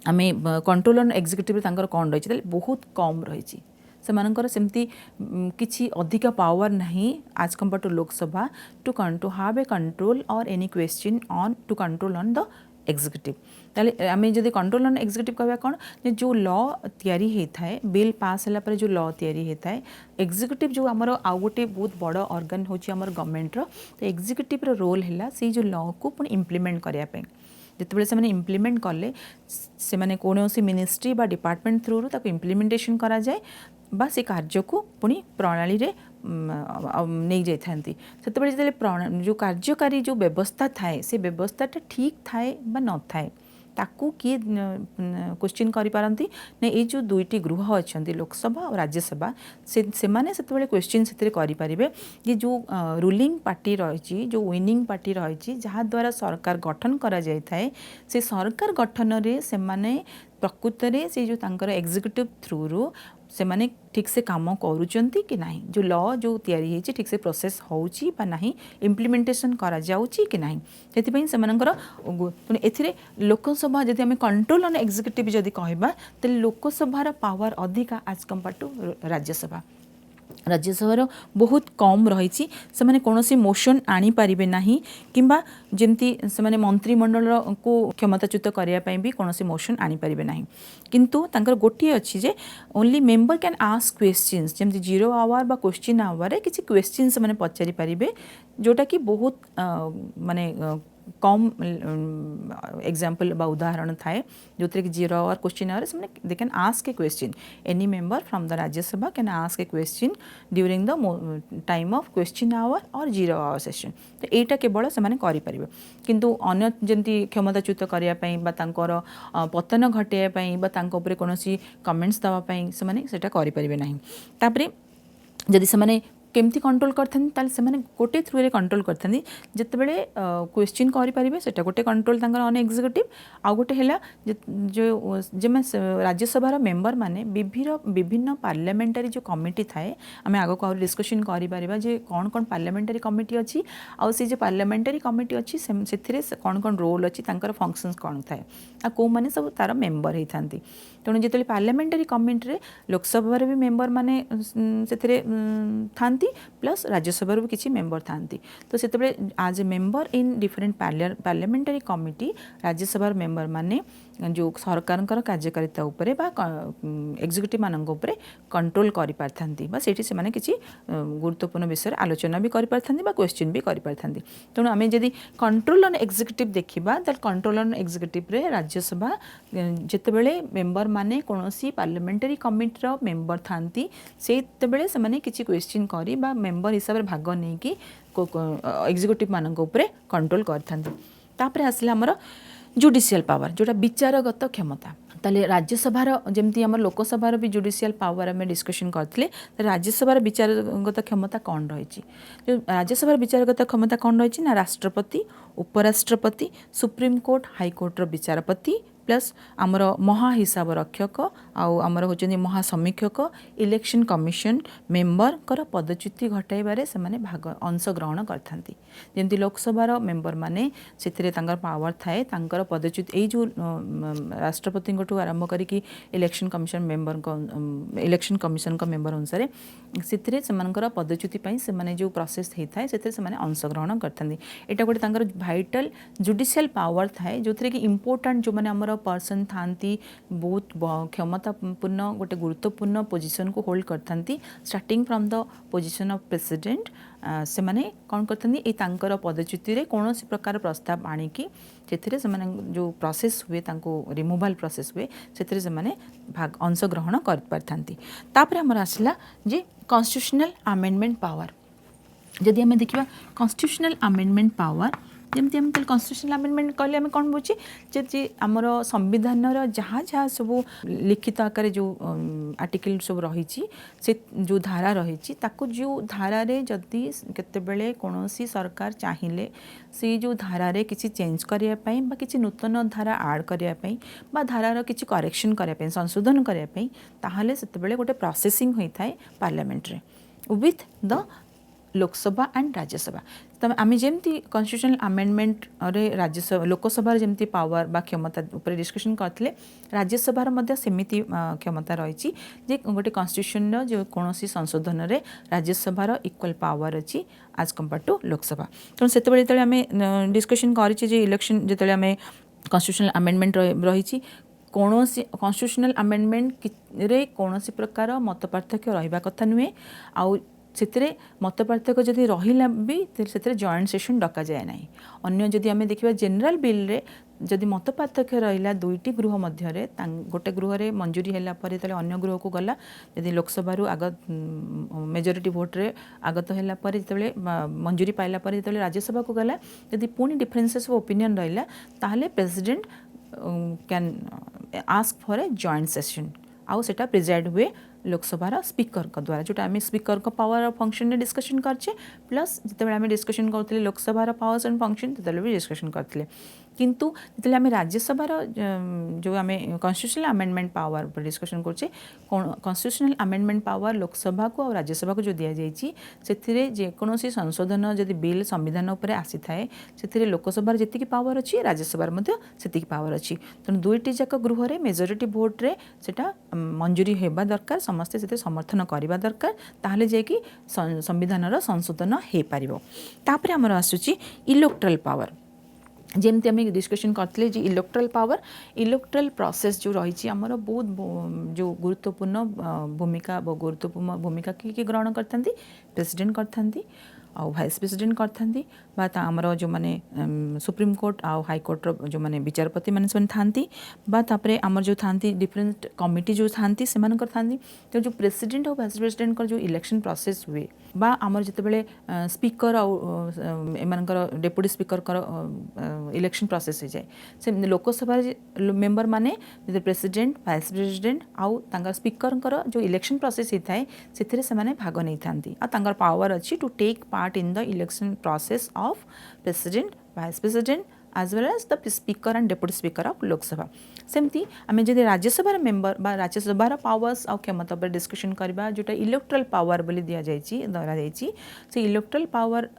आम कंट्रोल ऑन एग्जीक्यूटिव कौन रही बहुत कम रही सेमानकर सेमती किछि अधिका पावर नहीं आज compare to Lok Sabha to have a control or any question on to control on the executive ताले आम जब कंट्रोल ऑन एग्जीक्यूटिव कहवा कौन जो लॉ तैयारी होता है बिल पास होला जो लॉ तैयारी होता है एग्जीक्यूटिव जो आमर आउ गोटे बहुत बड़ ऑर्गन होची आमर गवर्नमेंट तो एग्जीक्यूटिव रोल है से जो लॉ को पुणी इम्प्लीमेंट करने जिते से इम्प्लीमेंट कले से कौन मिनिस्ट्री बा डिपार्टमेंट थ्रू ताको इम्प्लीमेंटेशन करा जाए बा से कार्य को पुणी प्रणाली रे नहीं जाती से जो कार्यकारी जो व्यवस्था थाए से व्यवस्थाटा ठीक थाए बा न थाए ताकू किए क्वेश्चन करिपारंती ना ये जो दुईटी गृह अच्छा लोकसभा और राज्यसभा से माने क्वेश्चन से करें ये जो रूलिंग पार्टी रही जो विनिंग पार्टी रही जहाँ द्वारा सरकार गठन करा जाय थाए से सरकार गठन रे से माने प्रकृत रे से जो तांकर एग्जीक्यूटिव थ्रू रू से माने ठीक से काम करुचंती कि नहीं जो लॉ जो तैयारी है ठीक से प्रोसेस होउची बा नहीं इम्प्लीमेंटेशन करा जाउची कि नहीं सेतिपई सेमानकर एथिरे लोकसभा जदि आम कंट्रोल ऑन एग्जीक्यूटिव जदि कहबा तो लोकसभार पावर अधिका आज कंपेयर टू राज्यसभा राज्यसभार बहुत कम रही से माने कौनसी मोशन आनी पारिबे नाही किंबा जेमती से माने मंत्रिमंडल को क्षमताच्युत करने भी कौनसी मोशन आनी पारिबे नाही किंतु तांकर गोटे अच्छी जे only member can ask questions जेमती जीरो आवर बा क्वेश्चन आवर रे किछि क्वेश्चन से माने पचारि पारिबे जोटा कि बहुत माने कम एग्जाम्पल बा उदाहरण थाए जो कि जीरो आवर क्वेश्चन आवर से they can ask a question any member from the Rajya Sabha can ask a question during the time of question hour और जीरो आवर सेशन तो यहाँ केवल से करें किंतु अन्य जमी क्षमताच्युत करने पतन घटाइवाई कौन कमेंट्स देवाई से करें ना जदि से केमती कंट्रोल करते गोटे थ्रू रे कंट्रोल करते जितेबले क्वेश्चन करें से गोटे कंट्रोल ऑन एग्जीक्यूटिव आउ गोटे है जो राज्यसभार मेंबर माने विभिन्न पार्लियामेंटारी जो कमिटी थाए आम आग को डिस्कसन करें कौन कौन पार्लियामेंटारी कमिटी अच्छी आउ से जो पार्लियामेंटारी कमिटी अच्छी से कौन कौन रोल अच्छी फंक्शंस कौन थाए आ कौ माने सब तार मेंबर होता तेणु जो पार्लियामेंटारी कमिटी लोकसभा भी मेंबर माने से था प्लस राज्यसभा भी किसी मेंबर था तो से आज a member in different parliamentary committee Rajya Sabha member माने जो सरकार कार्यकारिता उपरे बा एग्जीक्यूटिव मानक उपरे कंट्रोल करि पारथांती बा सेठी से माने किछि गुरुत्वपूर्ण विषय आलोचना भी करि पारथांती बा क्वेश्चन भी करि पारथांती तेणु आमे जदि कंट्रोल ऑन एग्जीक्यूटिव देखिबा त कंट्रोल ऑन एग्जीक्यूटिव रे राज्यसभा जेतेबेले मेंबर माने कोनोसी पार्लियामेंटारी कमिटी रो मेंबर थांती सेतेबेले से माने किछि क्वेश्चन करि बा मेंबर हिसाब रे भाग नै कि एग्जीक्यूटिव मानक उपरे कंट्रोल करथांती तापरे आसला हमर जुडिशियल पावर जोटा विचारगत क्षमता ताले राज्यसभार जमती आम लोकसभार भी जुडिशियल पावर आम डिस्कसन करते राज्यसभार विचारगत क्षमता कौन रही जो राज्यसभार विचारगत क्षमता कौन रही ना राष्ट्रपति उपराष्ट्रपति सुप्रीमकोर्ट हाईकोर्टर विचारपति प्लस आमर महाहिसाब रक्षक आमर होचंदी महासमीक्षक इलेक्शन कमिशन मेंबर कर पदच्युति घटाइबारे से माने भाग अंशग्रहण करथांती जेमती लोकसभार मेंबर माने सेथिरे तांकर पावर थाए तांकर पदच्युति ए जो राष्ट्रपति आरंभ करिकी election commission member election commission का मेंबर अनुसार सेथिरे सेमानकर पदच्युति पई से माने जो प्रोसेस हेथाय सेथिरे से माने अंशग्रहण करथांती एटा गोटे तांकर भाइटल जुडिशियल पावर थाए जो थरे कि इंपोर्टेंट जो माने हमर पर्सन थांती बहुत क्षमतापूर्ण गोटे गुरुत्वपूर्ण पोजीशन को होल्ड करथांती starting from the position of president से माने कौन करथांती ए तांकर पदच्युति रे कोनोसी प्रकार प्रस्ताव आनिकी जेथिरे से माने जो प्रोसेस हुए तांको रिमूवल प्रोसेस हुए सेथिरे से माने भाग अंशग्रहण कर पारथांती तापरे हमर आसला जे कॉन्स्टिट्यूशनल अमेंडमेंट पावर जदि आम देखा कॉन्स्टिट्यूशनल अमेंडमेंट पावर जमती आम कॉन्स्टिट्यूशनल अमेंडमेंट कहले आम कौन बुझे जे आमर संविधान जहाँ जहाँ सब लिखित आकार जो आर्टिकल सब रही से जो धारा रही जो धारा रे जदि केतेबेले कौनसी सरकार चाहिए से जो धारा रे किसी चेंज करने बा किसी नूतन धारा आड करने बा धारार किसी करेक्शन करने संशोधन करने ताहले सेतेबेले गोटे प्रोसेसिंग होता है पार्लियामेंट रे with the Lok Sabha and Rajya Sabha तब आम जमती कॉन्स्टिट्यूशनल अमेंडमेंट रे राज्यसभा लोकसभा जमती पावर बा क्षमता उपर डिस्कशन करते राज्यसभार मध्य सेमिति क्षमता रही जे गोटे कॉन्स्टिट्यूशन जो कौन संशोधन रे राज्यसभार इक्वल पावर अच्छी आज कंपेयर टू लोकसभा तेणु से आम डिस्कशन करे इलेक्शन जिते आम कॉन्स्टिट्यूशनल अमेंडमेंट रही कौन कॉन्स्टिट्यूशनल अमेंडमेंट रे कौन प्रकार मत पार्थक्य रहा कथा नुहे आउ से मत पार्थक्य जदि रहा भी से जॉइंट सेशन डका जाए ना अन्य जदि आम देखा जनरल बिल रे जदि मत पार्थक्य रहा दुईटी गृह मध्य गोटे गृह रे मंजूरी है अन्य गृह को गला जदि लोकसभा आग मेजोरिटी भोट रे आगत है जिते मंजूरी पाइला जो राज्यसभा को गला जदि पुणी डिफरेन्सेस ऑफ ओपिनियन रहा ताहले president can ask for a joint session आउ सेटा प्रिजाइड हुए लोकसभार स्पीकर का द्वारा जोटा आम स्पीकर का पावर और फंक्शन ने डिस्कशन करछे प्लस जिते आम डिस्कशन करते लोकसभार पावर्स एंड फंक्शन तेल भी डिस्कशन करते किंतु जिते आम राज्यसभार जो आम कॉन्स्टिट्यूशनल अमेंडमेंट पावर पर डिस्कशन करछे कॉन्स्टिट्यूशनल अमेंडमेंट पावर लोकसभा को और राज्यसभा को जो दि जाइए से जेकोसी संशोधन जदि बिल संविधान उपर आसी थाए से लोकसभार जी पावर अच्छी राज्यसभार से पावर अच्छी तेणु दुईटी जाक गृह रे मेजोरिटी भोट रे सेटा मंजूरी होगा दरकार समस्ते से समर्थन करवा दरकार ताहले जाकि संविधान संशोधन हो पार तापर आमर आसूची इलेक्टोरल पावर जमती आम डिस्कशन करते इलेक्टोरल पावर इलेक्टोरल प्रोसेस जो रही आमर बहुत जो गुरुत्वपूर्ण भूमिका किए ग्रहण करते प्रेसिडेंट करते आउ भाइस प्रेसिडेंट करथांती बा आमर जो माने सुप्रीम कोर्ट आउ हाई कोर्ट जो माने विचारपति माने थांती बा तापरे आमर जो थांती डिफरेंट कमिटी जो थांती से मानकर थांती तो जो प्रेसिडेंट और भाइस प्रेसिडेंट का जो इलेक्शन प्रोसेस हुए बा आमर जितेबाला स्पीकर आउ एमानकर डेप्यूटी स्पीकर कर इलेक्शन प्रोसेस हो जाए से लोकसभा मेंबर माने प्रेसिडेंट भाइस प्रेसिडेंट आउ तांकर स्पीकर कर जो इलेक्शन प्रोसेस होता है से माने भाग नहीं थांती आ तांकर पावर अच्छी to take part in the election process of president vice president as well as the speaker and deputy speaker of Lok Sabha सेमती आम जब राज्यसभा मेंबर बा राज्यसभार पावर्स आ क्षमता पर डिस्कशन करबा जोटा इलेक्टोरल पावर बोली दिया जाइए धरा जाइए से इलेक्टोरल पावर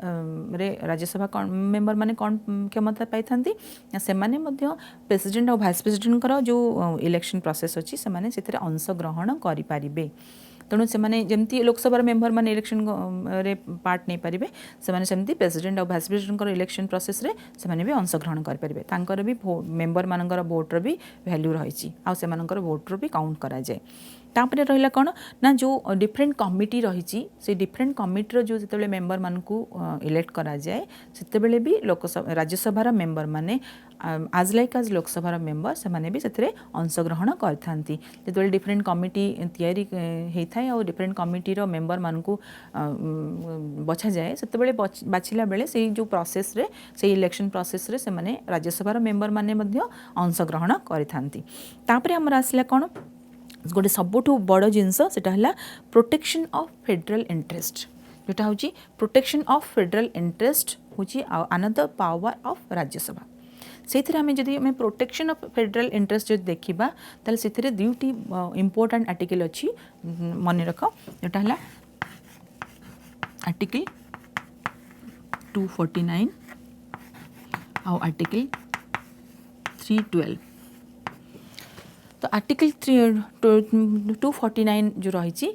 रे राज्यसभा मेंबर माने कौन क्षमता पाई थांती से माने मध्य प्रेसिडेंट और भाइस प्रेसिडेंट कर जो इलेक्शन प्रोसेस अच्छी से माने सेतिरे अंश ग्रहण करि पारिबे तेणु से जमती लोकसभा मेंबर मैंने इलेक्शन रे पार्ट नहीं पारे सेमती प्रेसिडेंट और भाइस प्रेसिडेंट इलेक्शन प्रोसेस रे से भी अंशग्रहण करेंगे तांकर भी मेंबर मानकर भोटर भी वैल्यू रही भोटर भी काउंट करा जाए तापर रहा कौन ना जो डिफरेंट कमिटी रही से डिफरेंट कमिटीर जो जिते मेंबर मानकू इलेक्ट करा जाए से भी लोकसभा राज्यसभार मेंबर माने आज लाइक आज लोकसभार मेंबर से माने भी से अंशग्रहण करथांती जो डिफरेंट कमिटी तैयारी होता है और डिफरेंट कमिटीर मेंबर मानकू बछा जाए से बाछिला बेले से जो प्रोसेस रे से इलेक्शन प्रोसेस रे से माने राज्यसभार मेंबर माने मध्य अंशग्रहण करथांती तापर हमर आसला कौन गोटे सबुठू बड़ जिनस सेटा हला प्रोटेक्शन ऑफ फेडरल इंटरेस्ट जोटा हूँ प्रोटेक्शन ऑफ फेडरल इंटरेस्ट हूँ अनदर पावर ऑफ राज्यसभा से आम जदि आम प्रोटेक्शन ऑफ फेडरल इंटरेस्ट जो देखा ताल से दुईटी इंपोर्टेंट आर्टिकल अच्छी मन रख जोटा है आर्टिकल 249 आउ आर्टिकल 312 तो आर्टिकल 249 जो रही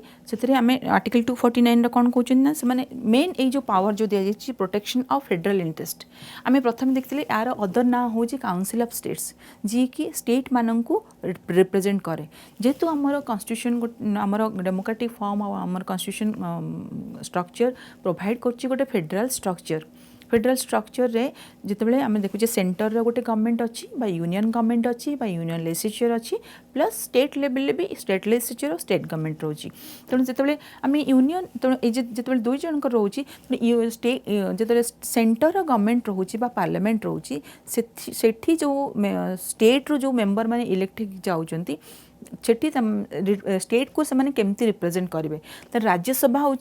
आम आर्टिकल 249 कौन कहते ना से मेन ये जो पावर जो दि जाए प्रोटेक्शन ऑफ फेडरल इंटरेस्ट आम प्रथम देखते यार अदर ना हूँ काउंसिल ऑफ स्टेट्स जी कि स्टेट मानू रिप्रेजेंट करे जेहेतु आमर कन्स्टिट्यूशन आमर डेमोक्रेटिक फॉर्म आमर कन्स्टिट्यूशन स्ट्रक्चर प्रोवाइड कर गोटे फेडरल स्ट्रक्चर फेडरल स्ट्रक्चर रे जितेबाला आम देखुचे सेंटर रो गोटे गवर्नमेंट अच्छी बा यूनियन गवर्नमेंट अच्छी बा यूनियन लेजिस्लेचर अच्छी प्लस स्टेट लेवल भी स्टेट लेजिस्लेचर और स्टेट गवर्नमेंट रोची तेणु जितेबाला आम यूनियन तेणु ये जितेबाला दुई जनकर रोची स्टेट जितेबाला सेंटर गवर्नमेंट रोची बा पार्लियामेंट रोची सेठी जो स्टेट रो जो मेंबर माने इलेक्ट जाउचंती सेठी स्टेट को से केमती रिप्रेजेंट करेंगे तो राज्यसभा हूँ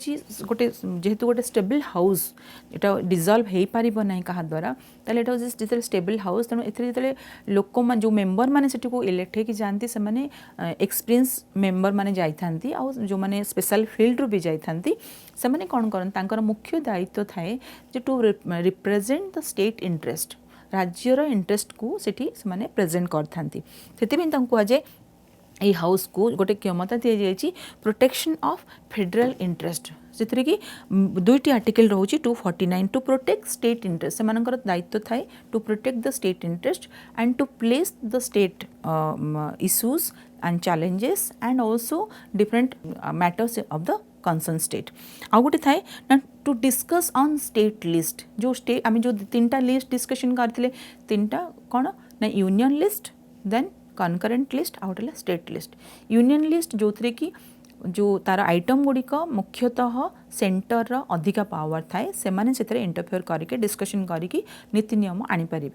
गोटे जेहेतु गोटे स्टेबल हाउस यहाँ डिजल्व हो पार ना क्या द्वारा ताले जो स्टेबल हाउस तेणु ये लोक जो मेंबर मैंने से इलेक्ट होकर जाती से एक्सपीरियंस मेंबर मैंने जाती आउ जो मैंने स्पेशल फील्ड रू भी जाती से कौन कर मुख्य दायित्व थाए जो to represent the state interest राज्यर इंटरेस्ट को सेठी से प्रेजेंट करथांती सेतिबेन तांको कहुए ये हाउस को गोटे क्षमता दी जाइए प्रोटेक्शन ऑफ फेडरल इंटरेस्ट जितने कि दुईटी आर्टिकल रोचे 249 टू प्रोटेक्ट स्टेट इंटरेस्ट से दायित्व थाए to protect the state interest and to place the state issues and challenges and also different matters of the concern state आउ गोटे थाए ना to discuss on state list जो state आम जो तीन लिस्ट डिस्कशन करते तीन कौन ना union list then concurrent list आउट है स्टेट लिस्ट यूनियन लिस्ट जो थे कि जो तार आइटम गुड़िक मुख्यतः सेंटर अधिका पावर थाए से इंटरफेयर करके डिस्कशन करके नीति नियम आनीपर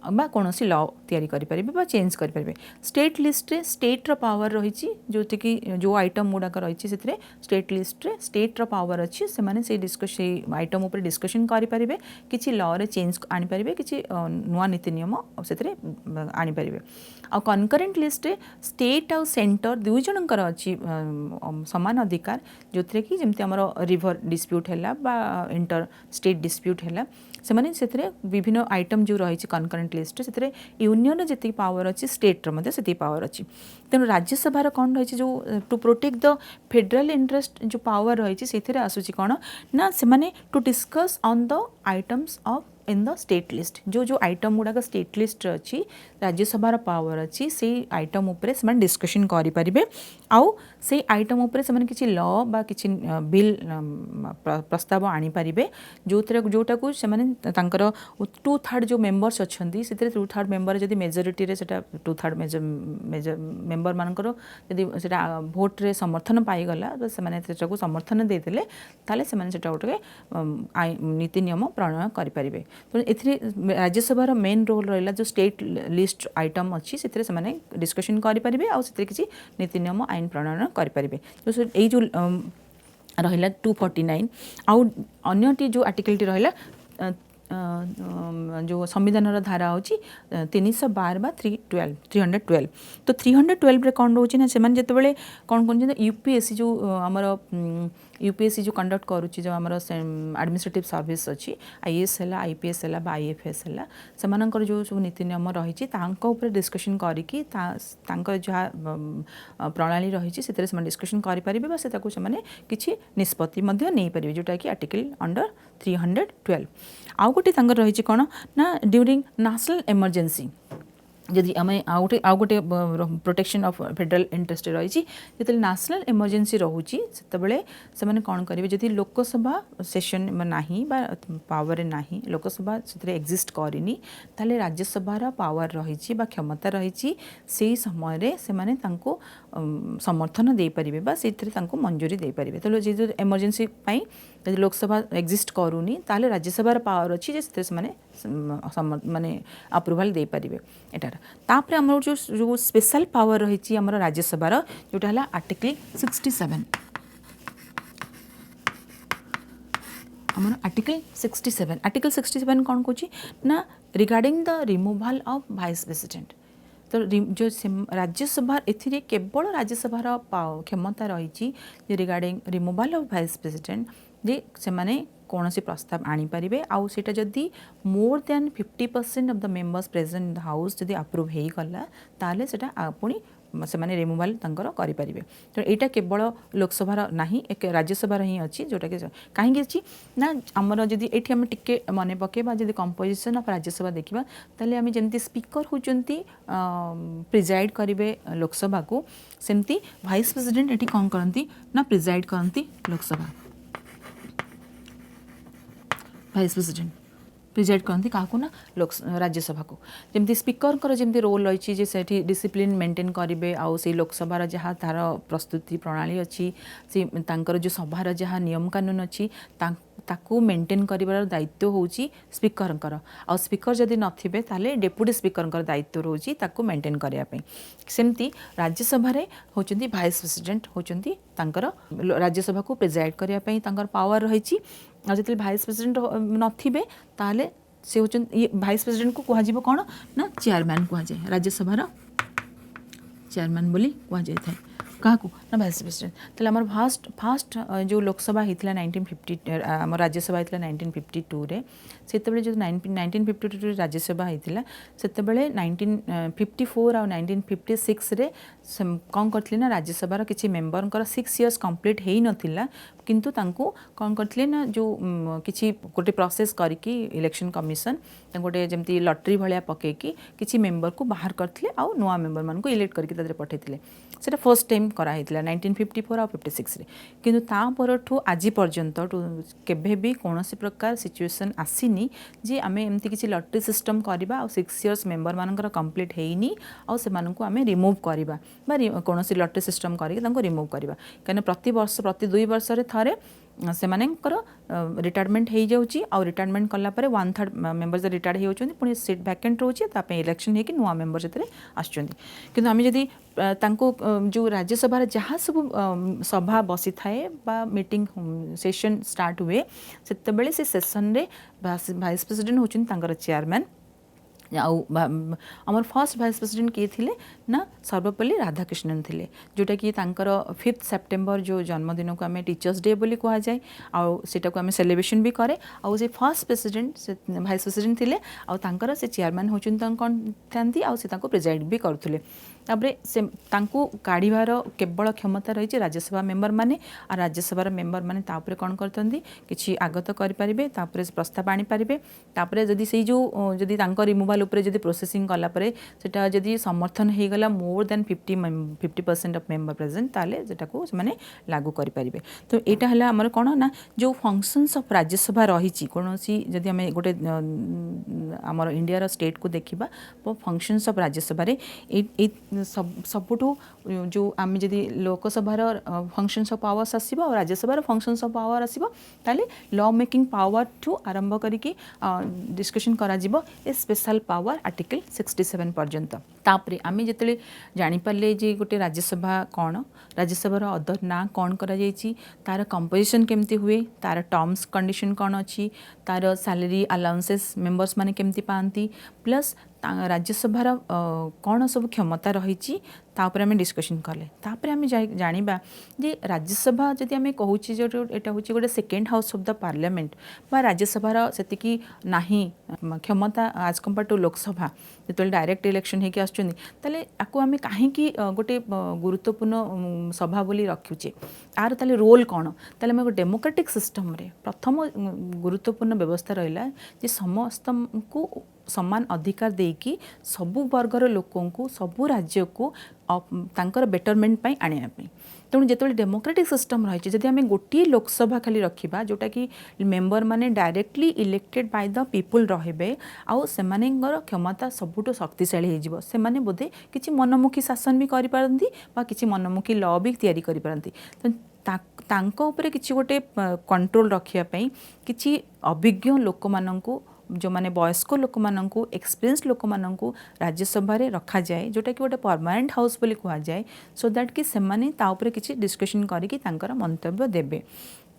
बा कौन सी लॉ तैयारी करें चेंज करें स्टेट लिस्ट रे स्टेट रो पावर रही जो कि जो आइटम गुड़ाक रही से स्टेट लिस्ट रे स्टेट रो पावर अच्छी से डिस्कस आइटम उपर डिस्कशन करें किसी लॉ रे चेंज आनीपर कि नुआ नीति नियम से आनीपर आ कनकरेंट लिस्ट रे स्टेट आउ सेंटर दुई जनकर अच्छी समान अधिकार जो थे कि जमती आम रिवर डिस्प्यूट है बा इंटर स्टेट डिस्प्यूट है से विभिन्न आइटम जो रही कनकरेंट लिस्ट से यूनियन जी पावर अच्छी स्टेट्र से पावर अच्छी तेणु राज्यसभा कौन रही जो to protect the federal interest जो पावर रही से आसूँ कौन ना से to discuss on the items of in the state list जो जो आइटम गुड़ाक स्टेट लिस्ट अच्छी राज्यसभार पावर अच्छी से आइटम उपरे से डिस्कशन करें आउ से आइटम उपरे से किसी लॉ बा किसी बिल प्रस्ताव आनीपर जो जोटा को से 2/3 जो मेंबर्स अच्छा से 2/3 मेंबर जब मेजोरिटी रे 2/3 मेंबर मानकर जदि भोट रे समर्थन पाईगला तो से समर्थन देते ताले से गोटे नीति नियम प्रणयन करें तो ये राज्यसभार मेन रोल रहा जो स्टेट लिस्ट आइटम अच्छी से डिस्कशन करें आउ से किसी नीति नियम आईन प्रणयन करें तो ये जो रहा 249 आउ अन्यटी जो आर्टिकलटी रहा जो संविधान धारा होची 312 बा 312 तो 312 रे कौन रोचे ना से जिते कौन कौन यूपीएससी जो आमर यूपीएससी जो कंडक्ट करुच्ची जो आमर एडमिनिस्ट्रेटिव सर्विस अच्छी आईएएस है आईपीएस है आईएफएस है से जो सब नीति नियम रही डिस्कसन करके जहाँ प्रणाली रही से डिस्कसन करें से किसी निष्पत्ति नहीं पारे जोटा कि आर्टिकल अंडर 312 आउ गोटे रही कौन ना ड्यूरिंग नेशनल इमरजेंसी जदि आम आउ गोटे प्रोटेक्शन ऑफ फेडरल इंटरेस्ट रही जो नेशनल इमरजेंसी रोचे से कौन करेंगे जदि लोकसभा सेशन ना पावर ना लोकसभा से एक्जिस्ट करनी ताले राज्यसभार पावर रही क्षमता रही से समय से समर्थन दे पारे से मंजूरी दे पारे तो जो इमरजेंसी यदि लोकसभा एक्जिस्ट करूनी ताले राज्यसभार पावर अच्छी से माने अप्रूवाल दे पारे एटार तापर आम जो स्पेशल पावर रही आम राज्यसभार जोटा है आर्टिकल 67 आमर आर्टिकल 67 कौन कौन ना regarding the removal of vice president. तो जो राज्यसभा एथिरे केवल राज्यसभार क्षमता रही regarding removal of vice president जे से माने कौन सी प्रस्ताव आनीपारे आउ सेटा जदि more than 50% of the members present in the house जदि अप्रूव हो गला ताले सेटा पुणी से माने रिमूवल तंकर करि परिबे। तो एटा केवल लोकसभार नाही एक राज्यसभार ही अच्छी जोटा कि कहीं अच्छी ना आमर जदि एठी हम टिके मने पकेबा जदि कंपोजिशन ऑफ राज्यसभा देखिबा ताले आम जमती स्पीकर होचंती प्रिजाइड करिवे लोकसभा को सेमती वाइस प्रेसिडेंट एठी कौन करंती ना प्रिजाइड करंती लोकसभा वाइस प्रेसिडेंट प्रिजाइड करती क्या ना लोक राज्यसभा को जमी स्पीकर जमी रोल रही है डिसिप्लिन मेंटेन करेंगे आउ से लोकसभार जहाँ तार प्रस्तुति प्रणाली अच्छी से तांकर जो सभार जहाँ नियम कानून अच्छी ताकू मेंटेन कर दायित्व होची स्पीकर आ स्पीकर जदि नथिबे ताले डेप्यूटी स्पीकर दायित्व रोची ताकू मेंटेन करिया पई। सेमती राज्यसभा रे होचंती वाइस प्रेसिडेंट होचंती तांकर राज्यसभा को प्रेजाइड करिया पई तांकर पावर रही जो वाइस प्रेसिडेंट नथिबे ताले से होचंती वाइस प्रेसिडेंट को कहुजिबो कौन ना चेयरमैन कहुए राज्यसभार चेयरमैन बोली कहुए था क्या ना वाइस प्रेसिडेंट। तो आम फास्ट जो लोकसभा होता 1950 आम राज्यसभा होता 1952 रे से जो 1952 राज्यसभा होता से 1954 और 1956 रे कौन करथिले ना राज्यसभार किसी मेंबर 6 इयर्स कंप्लीट हो नथिला किंतु तांको कौन करथिले ना जो किसी गोटे प्रोसेस करके इलेक्शन कमिशन गोटे जमती लॉटरी भाया पकईकी किसी मेंबर को बाहर करथिले आ नुआ मेंबर मान को इलेक्ट करके तादरे पठेइथिले सेटा फर्स्ट टाइम कराइथिला 1954 और 56 रे किंतु ता परठू आज पर्यंत केबे भी कौनसी प्रकार सिचुएशन आसीनी जे आमे एमती किसी लॉटरी सिस्टम करबा आ 6 इयर्स मेंबर मानकर कंप्लीट हेइनी आ से मानकु आमे रिमूव करबा बा कौनसी लॉटरी सिस्टम करके तांको रिमूव करबा कने प्रति वर्ष प्रति 2 वर्ष रे थारे से रिटायरमेंट हो जाऊँगी आउ रिटायरमेंट कलापर 1/3 मेंबर रिटायर्ड हो जाती पुणी सीट वैकेंट रोचे इलेक्शन होगी नुआ मेंबर से आसुँच कि आम जदि जो राज्यसभा जहाँ सब सभा बसी थाए बा मीटिंग सेशन स्टार्ट हुए से सेशन रे वाइस प्रेसिडेंट होचुन तांकर चेयरमैन आमर फर्स्ट वाइस प्रेसिडेंट किए थिले ना सर्वपल्ली राधाकृष्णन थिले जोटा कि तांकर 5 सेप्टेम्बर जो जन्मदिन को आम टीचर्स डे बोली कह जाए आटा को आम सेलिब्रेशन भी करे आउ से फर्स्ट प्रेसिडेंट से वाइस प्रेसिडेंट थिले आउ तांकर से चेयरमैन होचुन कौन थांती आउ से तांको प्रेजाइड भी करथुले तापरे से तांको काढ़ीबार केवल क्षमता रही राज्यसभा मेंबर माने आ राज्यसभार मेंबर माने तापरे कौन करतंदी किछि आगत करि परिबे तापरे प्रस्ताव आनी परिबे तापरे जदि सेई जो जदि तांको रिमूवल उपरे जदि प्रोसेसिंग कला परे सेटा जदि समर्थन हे गला more than 50% of member present ताले सेटा को माने लागू करि परिबे। तो एटा हला हमर कोन ना जो फंक्शंस ऑफ राज्यसभा रही कोनोसी जदि हमें गोटे हमर इंडिया रो स्टेट को देखिबा फंक्शंस ऑफ राज्यसभा रे सबुठू जो आम जदि लोकसभार फंक्शंस ऑफ पावर्स आसो और राज्यसभार फंक्शंस ऑफ पावर आसो ताले लॉ मेकिंग पावर ठू आरंभ करिकी डिस्कशन करा जिवो ए स्पेशल पावर आर्टिकल 67 पर्यंत। तापरे आम जिते जानीपारे जे गोटे राज्यसभा कौन राज्यसभार अदर ना कौन करा जायछि तार कंपोजिशन केमती हुए तार टर्म्स कंडीशन कौन अच्छी तार सैलरी अलाउंसेस मेंबर्स माने केमती पाती प्लस राज्यसभार कौन सब क्षमता रही आम डिस्कसन कले तापर आम जानिबा जे राज्यसभा जदि आम कहूँ जो एटा हूँ गोटे second house of the parliament बा राज्यसभार सेतिकी नाही क्षमता आज कंपेयर टू लोकसभा जो डायरेक्ट इलेक्शन होगी आसुँचे आपको आम कहीं गोटे गुरुत्वपूर्ण सभा बोली रखुचे आर ताले रोल कौन ताले आम डेमोक्रेटिक सिस्टम रे प्रथम गुरुत्वपूर्ण व्यवस्था रहा जे समस्त को समान अधिकार देकी सबु वर्गर लोकों को सबु राज्य को तांकर बेटरमेंट पाई आनिया पाई। तेणु जो डेमोक्रेटिक सिस्टम रही जदि आम गोटे लोकसभा खाली रखा जोटा कि मेंबर माने directly elected by the people रहे आउ सेमानेंगर क्षमता सबुठु शक्तिशाली हो सेमाने बोधे किसी मनमुखी शासन भी करिपारंती बा किसी मनमुखी लॉ भी तैयारी करिपारंती। तांको उपरे किसी गोटे कंट्रोल रखिया किसी अभिज्ञ लोक माननकु जो माने वयस्क लोक माननकु एक्सपीरियंस लोक माननकु राज्यसभा रे रखा जाए जोटा कि गोटे परमानेंट हाउस बोली कहा जाए सो दैट कि सेमाने ता उपरे किछि डिस्कशन करिकि तांकर मंतव्य देबे।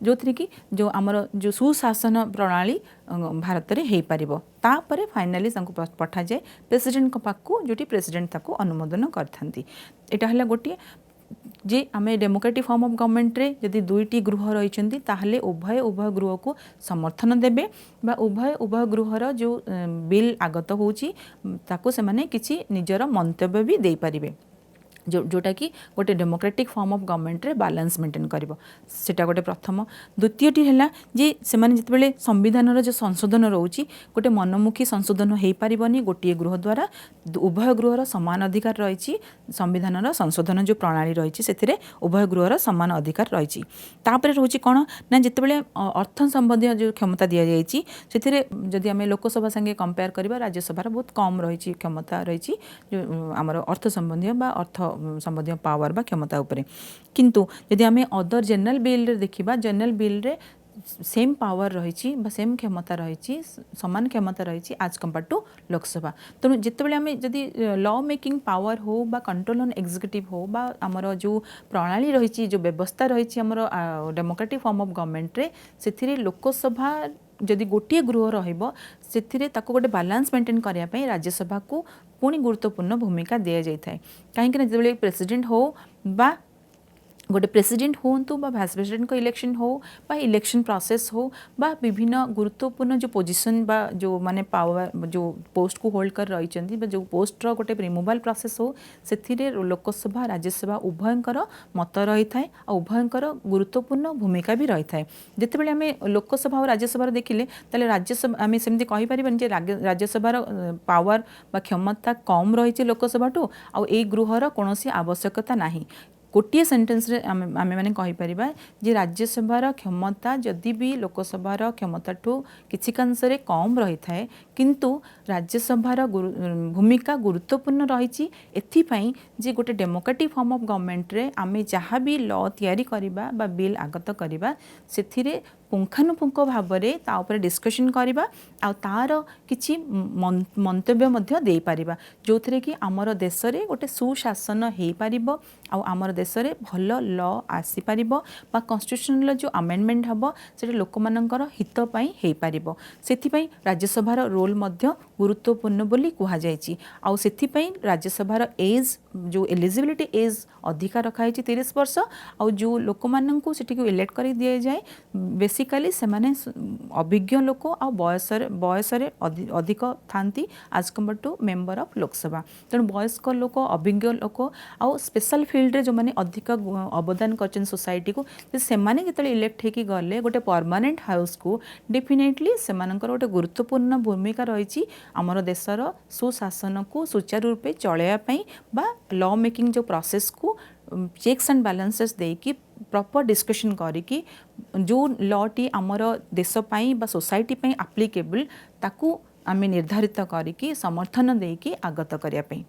जो थी कि जो आमर जो सुशासन प्रणाली भारत में हो पार तापर फाइनाली पठा जाए प्रेसिडेंट पाखु जो प्रेसिडेंट ताको अनुमोदन करथांती। एटा हला गोटे जे आम डेमोक्रेटिक फॉर्म ऑफ गवर्नमेंट रे यदि दुईटी गृह रही ताहले उभय गृह को समर्थन देबे बा उभय गृहर जो बिल आगत होची ताको से माने किछि निजर मंतव्य भी दे पारिबे जोटा कि गोटे डेमोक्रेटिक फॉर्म ऑफ गवर्नमेंट रे बैलेंस मेंटेन करिवो सेटा गोटे प्रथम। द्वितीयटी हैला जे से माने जितबेले संविधान जो संशोधन रोची गोटे मनमुखी संशोधन हो पारिबनी गोटे गृह द्वारा उभय गृहर समान अधिकार रही संविधान संशोधन जो प्रणाली रही से उभय गृहर समान अधिकार रही तापर रोची कौन ना जितेबाला अर्थ संबंधी जो क्षमता दि जाइए से जदि आम लोकसभा संगे कंपेयर करबा राज्यसभार बहुत कम रही क्षमता रही जो आमर अर्थ संबंधी बा अर्थ संबंधी पावर बा क्षमता उपरे किंतु यदि आम अदर जनरल बिल रे देखिबा जनरल बिल रे सेम पावर रही सेम क्षमता रही समान क्षमता रही आज कंपेयर टू लोकसभा। तेणु जितेबाला आम जदि लॉ मेकिंग पावर हो बा कंट्रोल ऑन एग्जीक्यूटिव हो बा आमर जो प्रणाली रही जो व्यवस्था रही आमर डेमोक्रेटिक फॉर्म ऑफ गवर्नमेंट रे से लोकसभा जदि गोटे गृह रहिबो से गोटे बैलेंस मेंटेन करने ପାଇଁ राज्यसभा को पुणी गुरुत्वपूर्ण भूमिका दि जाए कहीं जो प्रेसिडेंट हो बा गोटे प्रेसिडेंट होंतु बा भाइस प्रेसिडेंट को इलेक्शन हो बा इलेक्शन प्रोसेस हो बा विभिन्न गुरुत्वपूर्ण जो पोजीशन बा जो माने पावर जो पोस्ट को होल्ड कर रही जो पोस्ट रो गोटे रिमूवाल प्रोसेस हो से लोकसभा राज्यसभा उभयंकर मत रही थाए और उभयंकर गुरुत्वपूर्ण भूमिका भी रही थाए। जितेबाला आम लोकसभा और राज्यसभा देखिले ताले राज्यसभा आम सेमती कहि परिबानी जे राज्यसभार पावर बा क्षमता कम रही लोकसभा टू आ ए गृहर कौनसी आवश्यकता नहीं। गोटे सेंटेंस रे आमे माने कहि परिबा जे राज्यसभार क्षमता जदि भी लोकसभार क्षमता ठू किछि कांश रे कम रही थाए किंतु राज्यसभार भूमिका गुरुत्वपूर्ण रही एथिपाई जे गोटे डेमोक्रेटिक फॉर्म ऑफ गवर्नमेंट रे आमे जहाँ भी लॉ तैयारी करिबा बा बिल आगत करिबा सेथिरे पुंखानुपुंख भाव में ताऊपर डिस्कशन करवा आ तार किछि मंतव्य मध्य दे पारिबा जो थरे कि आमर देश रे गोटे सुशासन हो पारिबो आ आमर देश रे भल लॉ आसी पारिबो बा कॉन्स्टिट्यूशनल जो अमेंडमेंट हबो सेटा लोक मानकर हित पई हे पारिबो सेथि पई राज्यसभार रोल मध्य गुरुत्वपूर्ण बोली कुहा जायछि आ सेथि पई राज्यसभार एज जो एलिजिबिलिटी एज अधिकार रखाई 30 वर्ष आ जो लोक माननकु सेठी को इलेक्ट कर दिया जाए बेसिकली से माने अभिज्ञ लोक आ बयस अधिक थांती आज compare to member of Lok Sabha. तेणु वयस्क लोक अभिज्ञ लोक आ स्पेशल फील्ड रे जो माने अधिक अवदान करछन सोसाइटी को से माने जतले इलेक्ट हेकी गले गोटे परमानेंट हाउस को डेफिनेटली से मानकर गोटे गुरुत्वपूर्ण भूमिका रही आमर देशर सुशासन को सुचारू रूपे चलैया पई बा लॉ मेकिंग जो प्रोसेस को चेक्स एंड बैलेंसेस देकी प्रॉपर डिस्कशन करिकी जो लॉ टी आमर देश पई बा सोसाइटी पई एप्लीकेबल ताकू आमे निर्धारित करिकी समर्थन देकी आगत करिया पई।